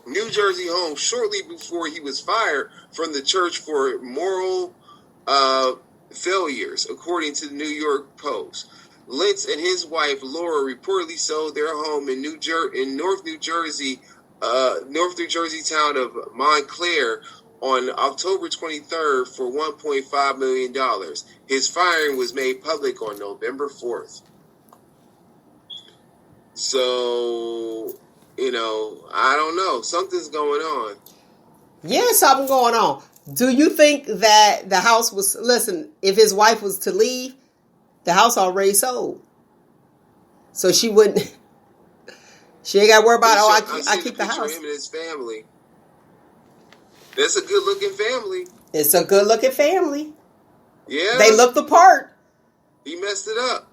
New Jersey home shortly before he was fired from the church for moral failures, according to the New York Post. Lentz and his wife Laura reportedly sold their home in North New Jersey town of Montclair on October 23rd for $1.5 million. His firing was made public on November 4th. So, I don't know. Something's going on. Yeah, something going on. Do you think that the house was, listen, if his wife was to leave, the house already sold. So she wouldn't, she ain't got to worry about, I keep the house. Him and his family. That's a good looking family. It's a good looking family. Yeah. They look the part. He messed it up.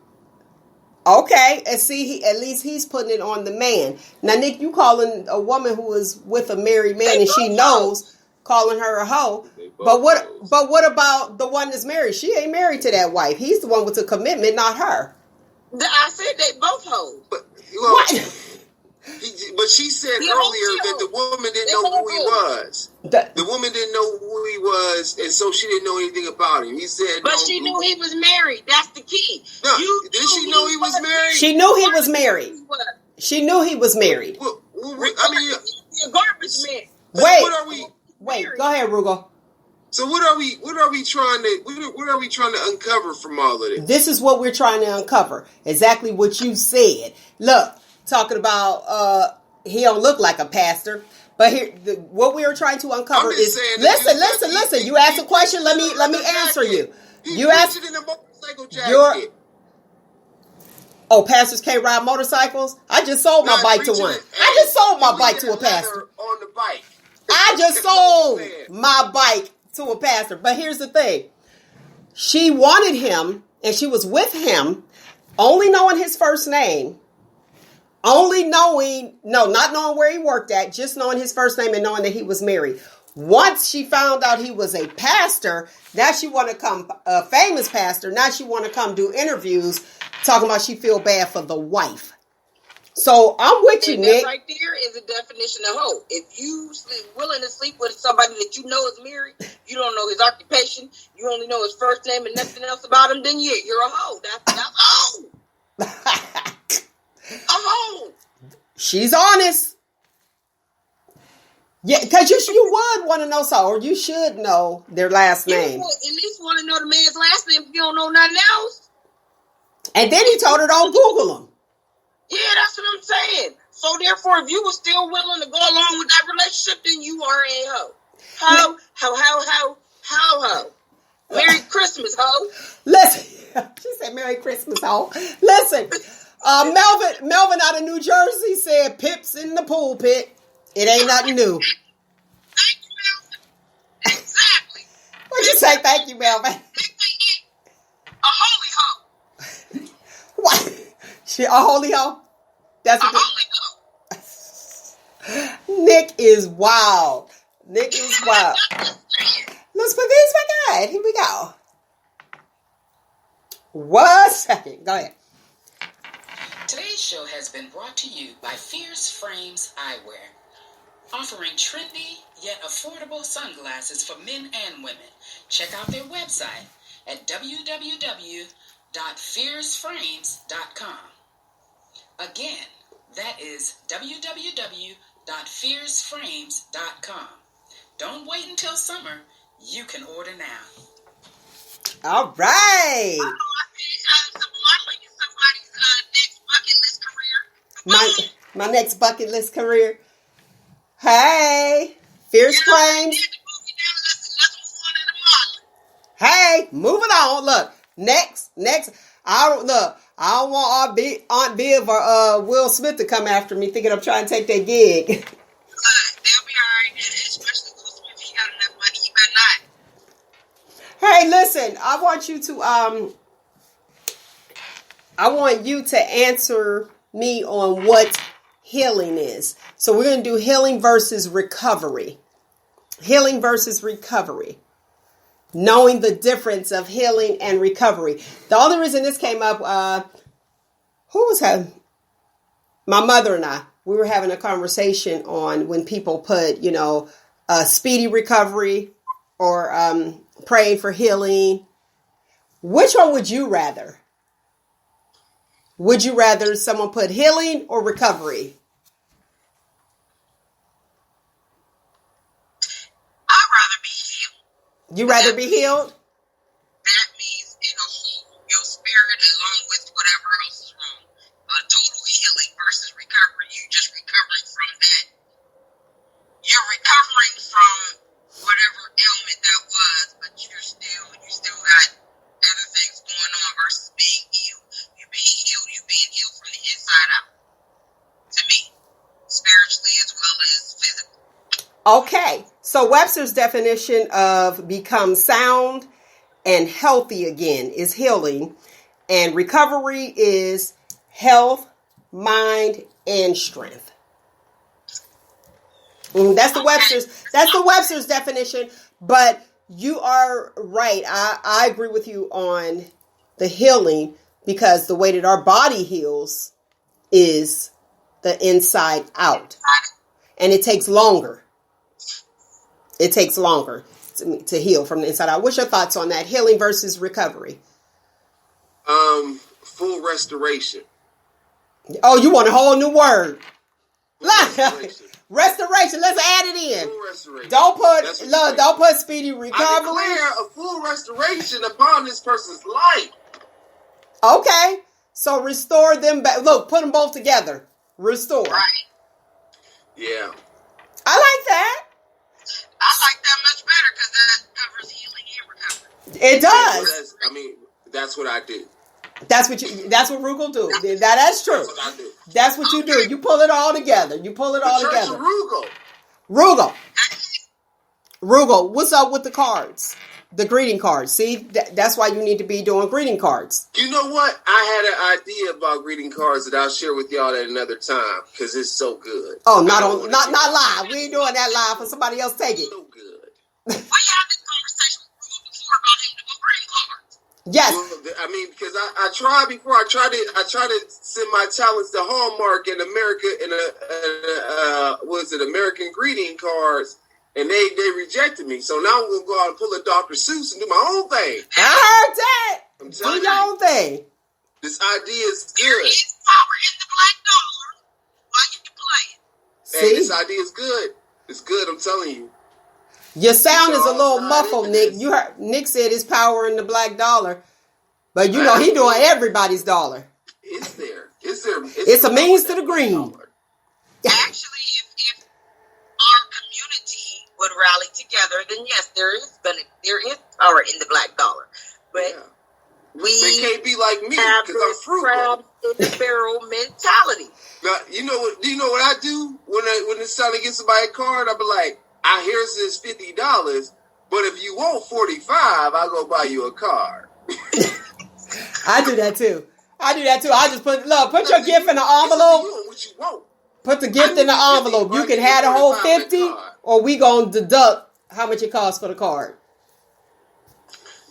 Okay, and see, at least he's putting it on the man. Now, Nick, you calling a woman who is with a married man and she knows, calling her a hoe. But what about the one that's married? She ain't married to that wife. He's the one with the commitment, not her. I said they both hoes. What? But she said earlier that the woman didn't know who he was. The woman didn't know who he was, and so she didn't know anything about him. He said, but she knew he was married. That's the key. No, did she know he was married? She knew he was married. She knew he was married. Well, I mean, a garbage man. Wait. Go ahead, Roogle. So what are we trying to uncover from all of this? This is what we're trying to uncover. Exactly what you said. Look, talking about he don't look like a pastor, but here what we are trying to uncover is listen. You asked a question. Let me answer you. You asked in a motorcycle jacket. Pastors can't ride motorcycles. I just sold my bike to one. I just sold my bike to a pastor. On the bike. I just sold my bike to a pastor. But here's the thing. She wanted him, and she was with him, only knowing his first name. Not knowing where he worked at, just knowing his first name and knowing that he was married. Once she found out he was a pastor, now she want to come, a famous pastor, now she want to come do interviews talking about she feel bad for the wife. So I'm with you, Nick. That right there is a definition of hoe. If you willing to sleep with somebody that you know is married, you don't know his occupation, you only know his first name and nothing else about him, then you're a hoe. That's a hoe. A hoe. She's honest. Yeah, because you would want to know so, or you should know their last name. You would at least want to know the man's last name if you don't know nothing else. And then he told her, don't Google him. Yeah, that's what I'm saying. So therefore, if you were still willing to go along with that relationship, then you are a hoe. How. Merry Christmas, hoe. Listen, she said Merry Christmas, hoe. Listen, Melvin out of New Jersey said Pips in the pulpit. It ain't nothing new. Thank you, Melvin. Exactly. What'd you say? Thank you, Melvin. A holy hoe. What? She a holy hoe? That's a what holy hoe. Nick is wild. Let's put this back on. Here we go. 1 second. Go ahead. Today's show has been brought to you by Fierce Frames Eyewear, offering trendy yet affordable sunglasses for men and women. Check out their website at www.fierceframes.com. Again, that is www.fierceframes.com. Don't wait until summer. You can order now. All right. My next bucket list career. Hey, Fierce Frames. Hey, moving on. Look, next. I don't want Aunt Viv or Will Smith to come after me thinking I'm trying to take their gig. They'll be alright, especially Will Smith. He got enough money. You better not. Hey, listen, I want you to answer me on what healing is. So we're going to do healing versus recovery. Healing versus recovery. Knowing the difference of healing and recovery. The only reason this came up, who was her? My mother and I. we were having a conversation on when people put, speedy recovery or praying for healing. Which one would you rather? Would you rather someone put healing or recovery? I'd rather be healed. You rather be healed? That means in a whole, your spirit along with whatever else is wrong. Total healing versus recovery. You just recovering from that. You're recovering from whatever ailment that was, but you still got other things going on versus being healed. You're being healed from the inside out. To me, spiritually as well as physically. Okay, so Webster's definition of become sound and healthy again is healing, and recovery is health, mind, and strength. That's the Webster's definition, but you are right. I agree with you on the healing, because the way that our body heals is the inside out, and it takes longer. It takes longer to heal from the inside out. What's your thoughts on that? Healing versus recovery? Full restoration. Oh, you want a whole new word? Restoration. Restoration. Let's add it in. Full restoration. Don't put speedy recovery. I declare a full restoration upon this person's life. Okay, so restore them back. Look, put them both together. Restore. Right. Yeah. I like that. I like that much better because that covers healing and recovery. It does. That's what I do. That's what Roogle do. That's true. That's what I do. That's what you do. You pull it all together. The Church of Roogle. Roogle, what's up with the cards? The greeting cards. See, that's why you need to be doing greeting cards. You know what? I had an idea about greeting cards that I'll share with y'all at another time because it's so good. Oh, not live. We ain't doing that live for somebody else take it. So good. We had this conversation with Roogle before about him doing greeting cards. Yes. Well, because I tried before. I tried to send my talents to Hallmark in America American greeting cards. And they rejected me. So now I'm going to go out and pull a Dr. Seuss and do my own thing. I heard that. I'm Do telling your you. own thing. This idea is There good. is power in the black dollar. Why you playing? Hey, See? this idea is good. It's good, I'm telling you. Your sound is a little Y'all muffled, tried Nick. this. You heard Nick said it's power in the black dollar. But you know he doing everybody's dollar. It's there. It's a means to the green. Actually, if our community would rally together, then yes, there is power in the black dollar. But They can't be like me have because I'm this frugal. crab in the barrel mentality. Now, you know what? Do you know what I do when it's time to get somebody a card? I be like, here's this $50, but if you want $45, I'll go buy you a card. I do that too. I just put your gift in the envelope. You want what you want. Put the gift in the envelope. You can have the whole 50, or we gonna deduct how much it costs for the card.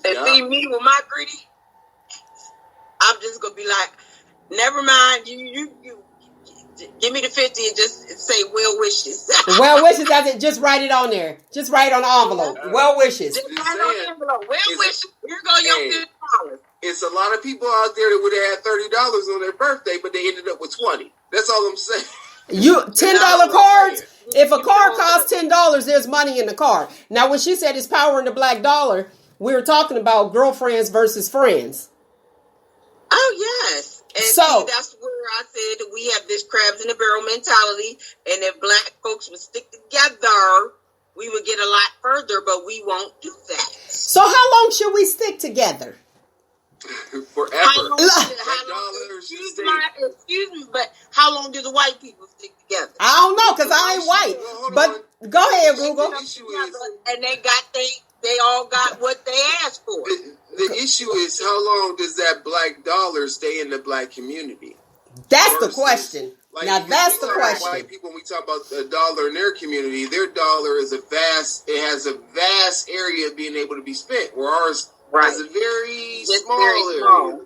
And see me with my greedy, I'm just gonna be like, never mind. You give me the 50 and just say well wishes. Well wishes. That's it. Just write it on there. Just write it on the envelope. Well wishes. Just write on the envelope. Well wishes. Here go your $50. It's a lot of people out there that would have had $30 on their birthday, but they ended up with 20. That's all I'm saying. You $10 cards. If a card costs $10, there's money in the card. Now, when she said it's power in the black dollar, we were talking about girlfriends versus friends. Oh yes, and So- see, that's where I said that we have this crabs in the barrel mentality, and if black folks would stick together, we would get a lot further. But we won't do that. So how long should we stick together? Forever. Excuse me, but how long do the white people stick together? I don't know, because I ain't white. But go ahead, Google. The issue is, And they all got what they asked for. the issue is how long does that black dollar stay in the black community? That's the Versus, question. like, Now, we that's the talk about question. White people, when we talk about the dollar in their community, their dollar is has a vast area being able to be spent, where ours has a very small area.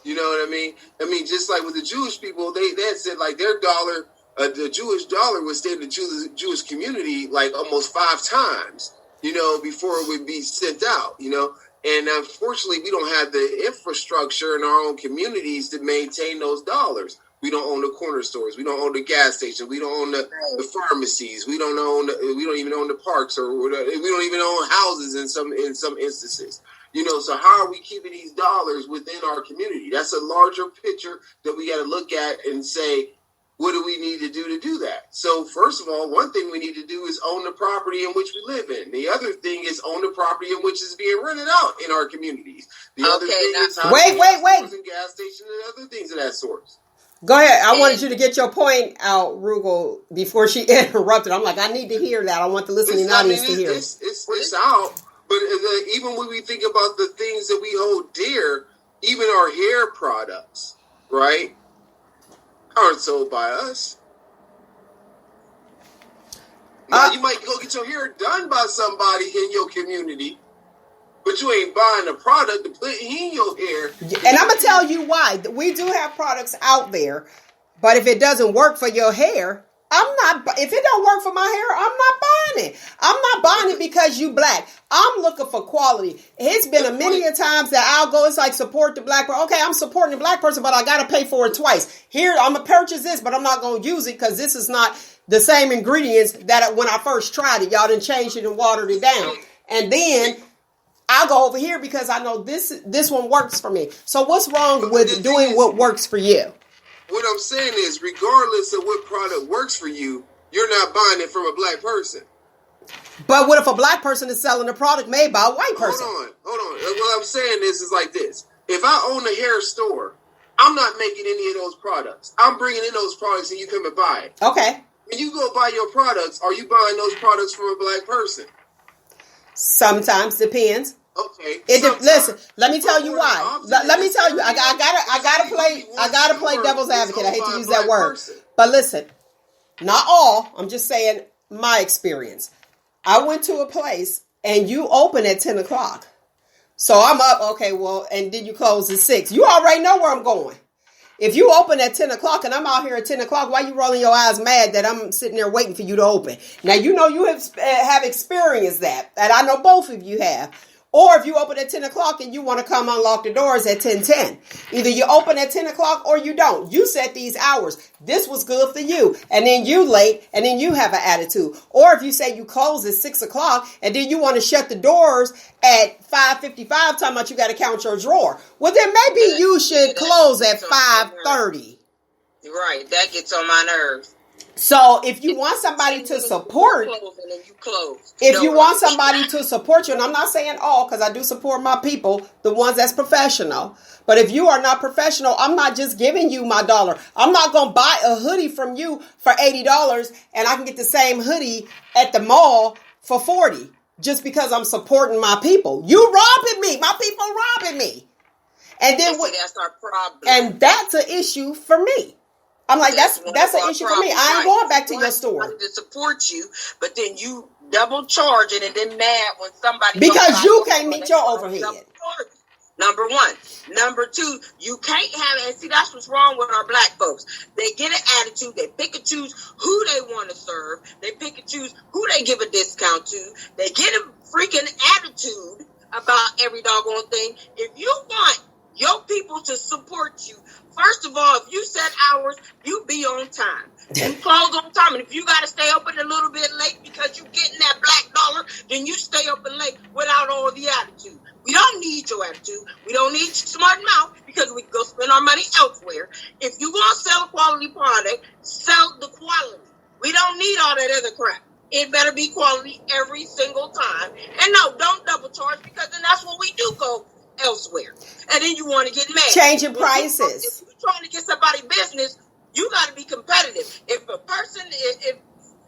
You know what I mean? I mean, just like with the Jewish people, they had said like their dollar the Jewish dollar would stay in the Jewish community like almost 5 times, before it would be sent out, And unfortunately, we don't have the infrastructure in our own communities to maintain those dollars. We don't own the corner stores. We don't own the gas stations. We don't own the pharmacies. We don't even own the parks, or we don't even own houses in some instances. So how are we keeping these dollars within our community? That's a larger picture that we got to look at and say, what do we need to do that? So first of all, one thing we need to do is own the property in which we live in. The other thing is own the property in which is being rented out in our communities. The other thing is wait. And gas stations and other things of that sort. Go ahead. I wanted you to get your point out, Roogle, before she interrupted. I'm like, I need to hear that. I want the listening audience to hear. It's out. But even when we think about the things that we hold dear, even our hair products, right, aren't sold by us. Now, you might go get your hair done by somebody in your community, but you ain't buying the product to put in your hair. And I'm going to tell you why. We do have products out there, but if it doesn't work for your hair, if it don't work for my hair, I'm not buying it. I'm not buying it because you black. I'm looking for quality. It's been a many a times that I'll go, it's like support the black person. Okay, I'm supporting the black person, but I got to pay for it twice. Here, I'm going to purchase this, but I'm not going to use it because this is not the same ingredients that when I first tried it. Y'all done changed it and watered it down. And then I'll go over here because I know this one works for me. So what's wrong with doing what works for you? What I'm saying is, regardless of what product works for you, you're not buying it from a black person. But what if a black person is selling a product made by a white person? Hold on. What I'm saying is like this. If I own a hair store, I'm not making any of those products. I'm bringing in those products and you come and buy it. Okay. When you go buy your products, are you buying those products from a black person? Sometimes depends. Okay. Listen, let me tell you why. Let me tell you. I gotta play devil's advocate. I hate to use that word, but listen, not all. I'm just saying my experience. I went to a place and you open at 10 o'clock, so I'm up. Okay, well, and then you close at 6. You already know where I'm going. If you open at 10 o'clock and I'm out here at 10 o'clock, why you rolling your eyes mad that I'm sitting there waiting for you to open? Now you know you have experienced that, and I know both of you have. Or if you open at 10 o'clock and you want to come unlock the doors at 10:10. Either you open at 10 o'clock or you don't. You set these hours. This was good for you. And then you late and then you have an attitude. Or if you say you close at 6 o'clock and then you want to shut the doors at 5:55, talking about you got to count your drawer. Well, then maybe you should close at 5:30. Right. That gets on my nerves. So if you want somebody to support, if you want somebody to support you, and I'm not saying all, because I do support my people, the ones that's professional. But if you are not professional, I'm not just giving you my dollar. I'm not going to buy a hoodie from you for $80 and I can get the same hoodie at the mall for $40 just because I'm supporting my people. You robbing me. My people robbing me. And then that's our problem. And that's an issue for me. I'm like, that's an issue for me. I ain't going back to your store. To support you, but then you double charging and then mad when somebody because you can't meet your overhead. Number one. Number two, you can't have, and see, that's what's wrong with our black folks. They get an attitude. They pick and choose who they want to serve. They pick and choose who they give a discount to. They get a freaking attitude about every doggone thing. If you want your people to support you, first of all, if you set hours, you be on time. You close on time. And if you got to stay open a little bit late because you getting that black dollar, then you stay open late without all the attitude. We don't need your attitude. We don't need your smart mouth because we can go spend our money elsewhere. If you want to sell a quality product, sell the quality. We don't need all that other crap. It better be quality every single time. And no, don't double charge because then that's what we do go elsewhere. And then you want to get mad. Changing prices. If you're trying to get somebody business, you got to be competitive. If a person, if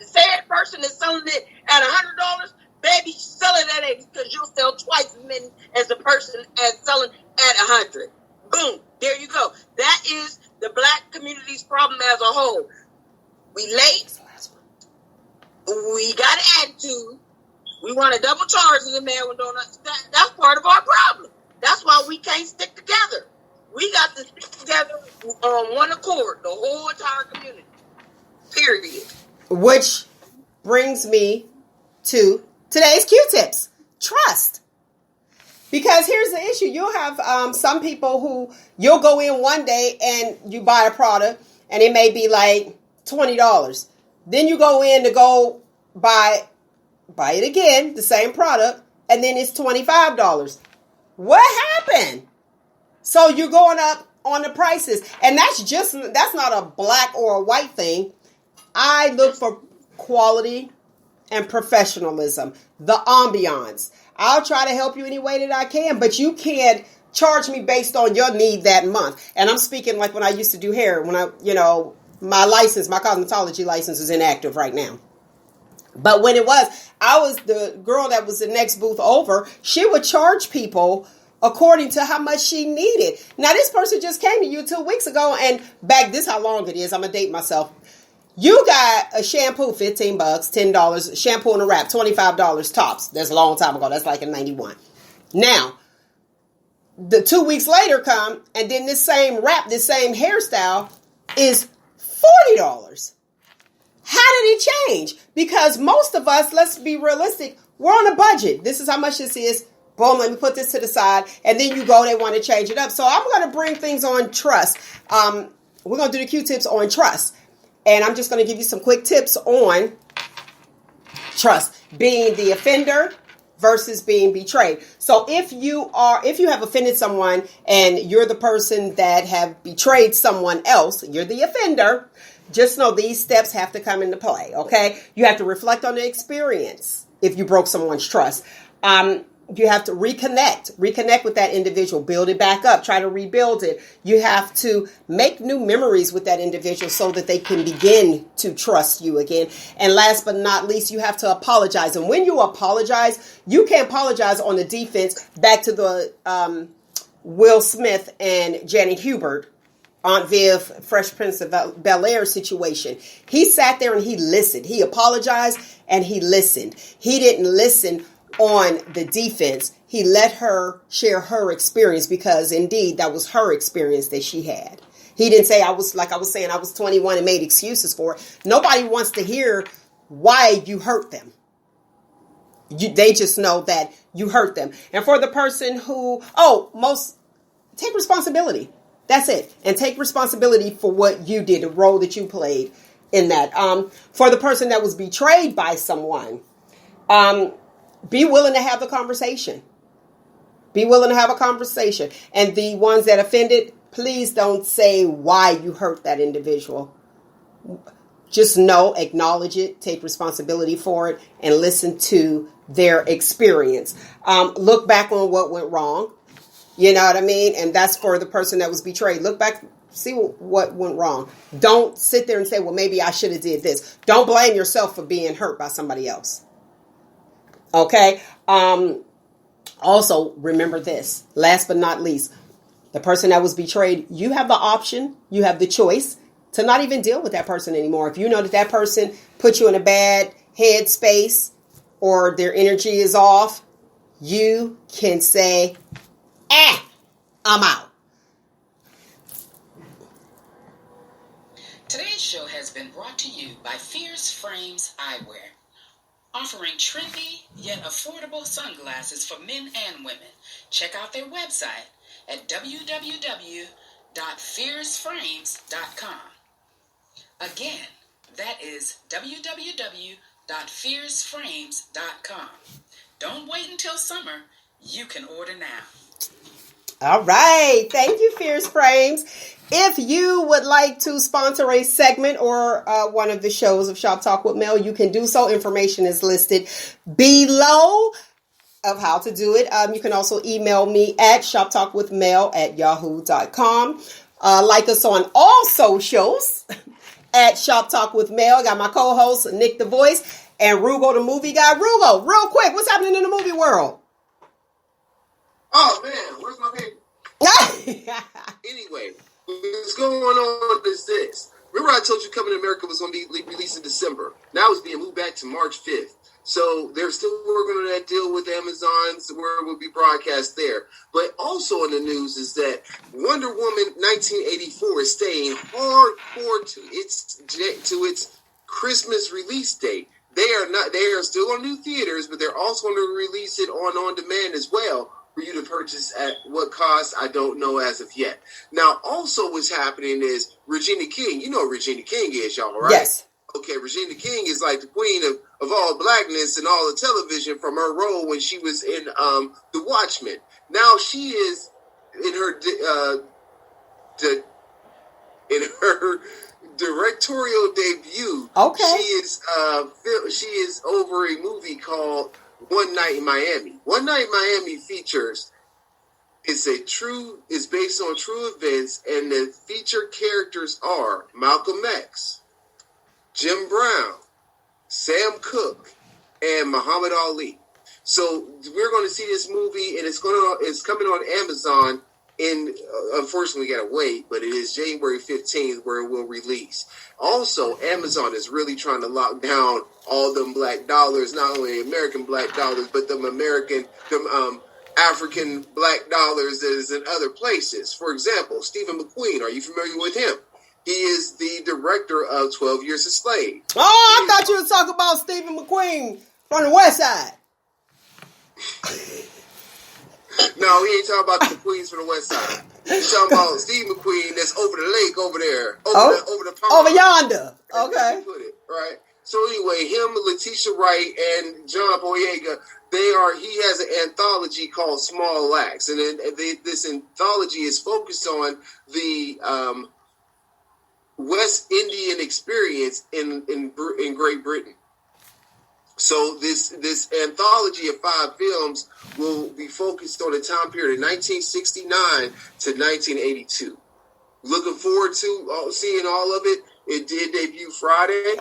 said person is selling it at $100, baby, sell it at $80 because you'll sell twice as many as the person as selling at $100. Boom, there you go. That is the black community's problem as a whole. We late. We got an attitude. We want to double charge the man with donuts. That's part of our problem. That's why we can't stick together. We got to stick together on one accord, the whole entire community. Period. Which brings me to today's Q-tips. Trust. Because here's the issue. You'll have some people who you'll go in one day and you buy a product and it may be like $20. Then you go in to go buy it again, the same product, and then it's $25. What happened? So you're going up on the prices. And that's not a black or a white thing. I look for quality and professionalism, the ambiance. I'll try to help you any way that I can, but you can't charge me based on your need that month. And I'm speaking like when I used to do hair, when my cosmetology license is inactive right now. But when I was the girl that was the next booth over, she would charge people according to how much she needed. Now, this person just came to you 2 weeks ago, and this how long it is. I'm going to date myself. You got a shampoo, $15, $10, shampoo and a wrap, $25 tops. That's a long time ago. That's like in 91. Now, the 2 weeks later come, and then this same wrap, this same hairstyle is $40. How did it change? Because most of us, let's be realistic, we're on a budget. This is how much this is. Boom, let me put this to the side. And then you go, they want to change it up. So I'm going to bring things on trust. We're going to do the Q-tips on trust. And I'm just going to give you some quick tips on trust, being the offender versus being betrayed. So if you have offended someone and you're the person that have betrayed someone else, you're the offender, just know these steps have to come into play, okay? You have to reflect on the experience if you broke someone's trust. You have to reconnect with that individual, build it back up, try to rebuild it. You have to make new memories with that individual so that they can begin to trust you again. And last but not least, you have to apologize. And when you apologize, you can't apologize on the defense. Back to the Will Smith and Janet Hubert, Aunt Viv, Fresh Prince of Bel-Air situation. He sat there and he listened. He apologized and he listened. He didn't listen on the defense. He let her share her experience because indeed that was her experience that she had. He didn't say I was 21 and made excuses for it. Nobody wants to hear why you hurt them. They just know that you hurt them. And for the person who, take responsibility. That's it. And take responsibility for what you did, the role that you played in that. For the person that was betrayed by someone, be willing to have the conversation. Be willing to have a conversation. And the ones that offended, please don't say why you hurt that individual. Just know, acknowledge it, take responsibility for it, and listen to their experience. Look back on what went wrong. You know what I mean? And that's for the person that was betrayed. Look back, see what went wrong. Don't sit there and say, well, maybe I should have did this. Don't blame yourself for being hurt by somebody else. Okay. Also, remember this. Last but not least, the person that was betrayed, you have the option, you have the choice to not even deal with that person anymore. If you know that person put you in a bad head space or their energy is off, you can say, I'm out. Today's show has been brought to you by Fierce Frames Eyewear, offering trendy yet affordable sunglasses for men and women. Check out their website at www.fierceframes.com. Again, that is www.fierceframes.com. Don't wait until summer. You can order now. All right. Thank you, Fierce Frames. If you would like to sponsor a segment or one of the shows of Shop Talk with Mel, you can do so. Information is listed below of how to do it. You can also email me at shoptalkwithmel@yahoo.com. Like us on all socials at Shop Talk with Mel. I got my co-host, Nick the Voice, and Roogle the movie guy. Roogle, real quick, what's happening in the movie world? Oh, man, where's my paper? Anyway, what's going on is this. Remember I told you Coming to America was going to be released in December. Now it's being moved back to March 5th. So they're still working on that deal with Amazon where it will be broadcast there. But also in the news is that Wonder Woman 1984 is staying hardcore to its Christmas release date. They are still on new theaters, but they're also going to release it on demand as well for you to purchase at what cost, I don't know as of yet. Now, also what's happening is Regina King. You know who Regina King is, y'all, right? Yes. Okay, Regina King is like the queen of all blackness and all the television from her role when she was in The Watchmen. Now she is in her directorial debut. Okay. She is over a movie called One Night in Miami. One Night in Miami features is based on true events, and the featured characters are Malcolm X, Jim Brown, Sam Cooke, and Muhammad Ali. So we're going to see this movie, and it's coming on Amazon. Unfortunately, we gotta wait, but it is January 15th where it will release. Also, Amazon is really trying to lock down all them black dollars, not only American black dollars, but them African black dollars that is in other places. For example, Stephen McQueen, are you familiar with him? He is the director of 12 Years a Slave. Oh, I thought you were talking about Stephen McQueen from the West Side. No, he ain't talking about the Queens from the West Side. He's talking about Steve McQueen that's over the lake over there. Over the pond. Over yonder. Okay. Put it, right? So anyway, him, Letitia Wright, and John Boyega, he has an anthology called Small Acts. And this anthology is focused on the West Indian experience in Great Britain. So this anthology of 5 films will be focused on a time period of 1969 to 1982. Looking forward to seeing all of it. It did debut Friday,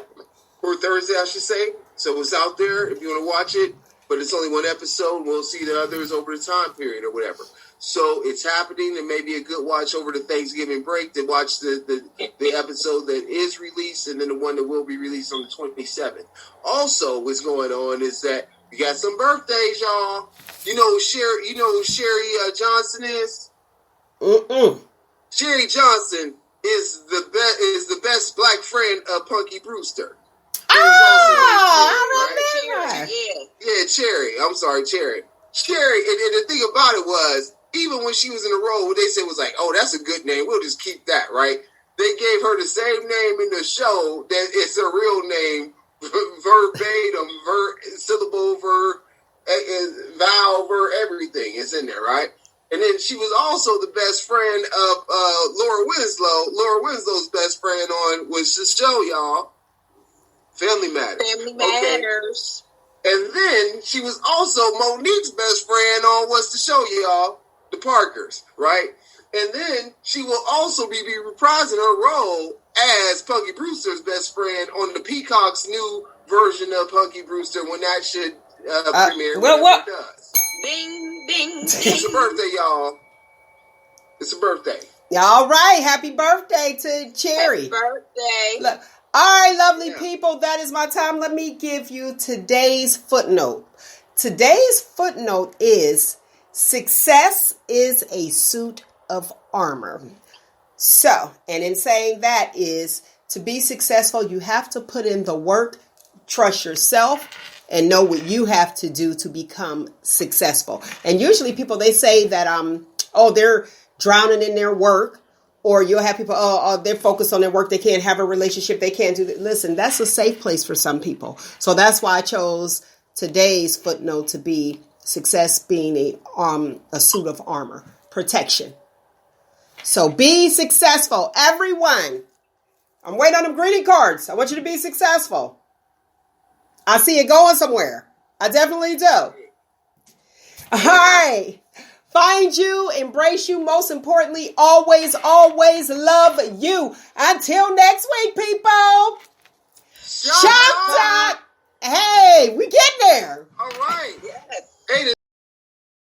or Thursday, I should say. So it's out there if you want to watch it. But it's only one episode. We'll see the others over the time period or whatever. So it's happening. It may be a good watch over the Thanksgiving break to watch the episode that is released, and then the one that will be released on the 27th. Also, what's going on is that we got some birthdays, y'all. You know who Sherry Johnson is? Sherry Johnson is the best black friend of Punky Brewster. Yeah, Cherry. I'm sorry, Cherry. Cherry, and the thing about it was, even when she was in the role, what they said was like, oh, that's a good name. We'll just keep that, right? They gave her the same name in the show that it's her real name, verbatim, syllable, vowel, everything is in there, right? And then she was also the best friend of Laura Winslow. Laura Winslow's best friend was the show, y'all. Family Matters. Family Matters. Okay. And then she was also Monique's best friend on What's the Show, y'all? The Parkers, right? And then she will also be reprising her role as Punky Brewster's best friend on the Peacock's new version of Punky Brewster when that should premiere. What? It does. Ding, ding, ding. It's a birthday, y'all. It's a birthday. All right. Happy birthday to Cherry. Happy birthday. Look. All right, lovely people. That is my time. Let me give you today's footnote. Today's footnote is success is a suit of armor. So, and in saying that is to be successful, you have to put in the work, trust yourself, and know what you have to do to become successful. And usually people, they say that, they're drowning in their work, or you'll have people, they're focused on their work. They can't have a relationship. They can't do that. Listen, that's a safe place for some people. So that's why I chose today's footnote to be success being a suit of armor, protection. So be successful, everyone. I'm waiting on them greeting cards. I want you to be successful. I see it going somewhere. I definitely do. All right. Find you, embrace you. Most importantly, always, always love you. Until next week, people. Shop time.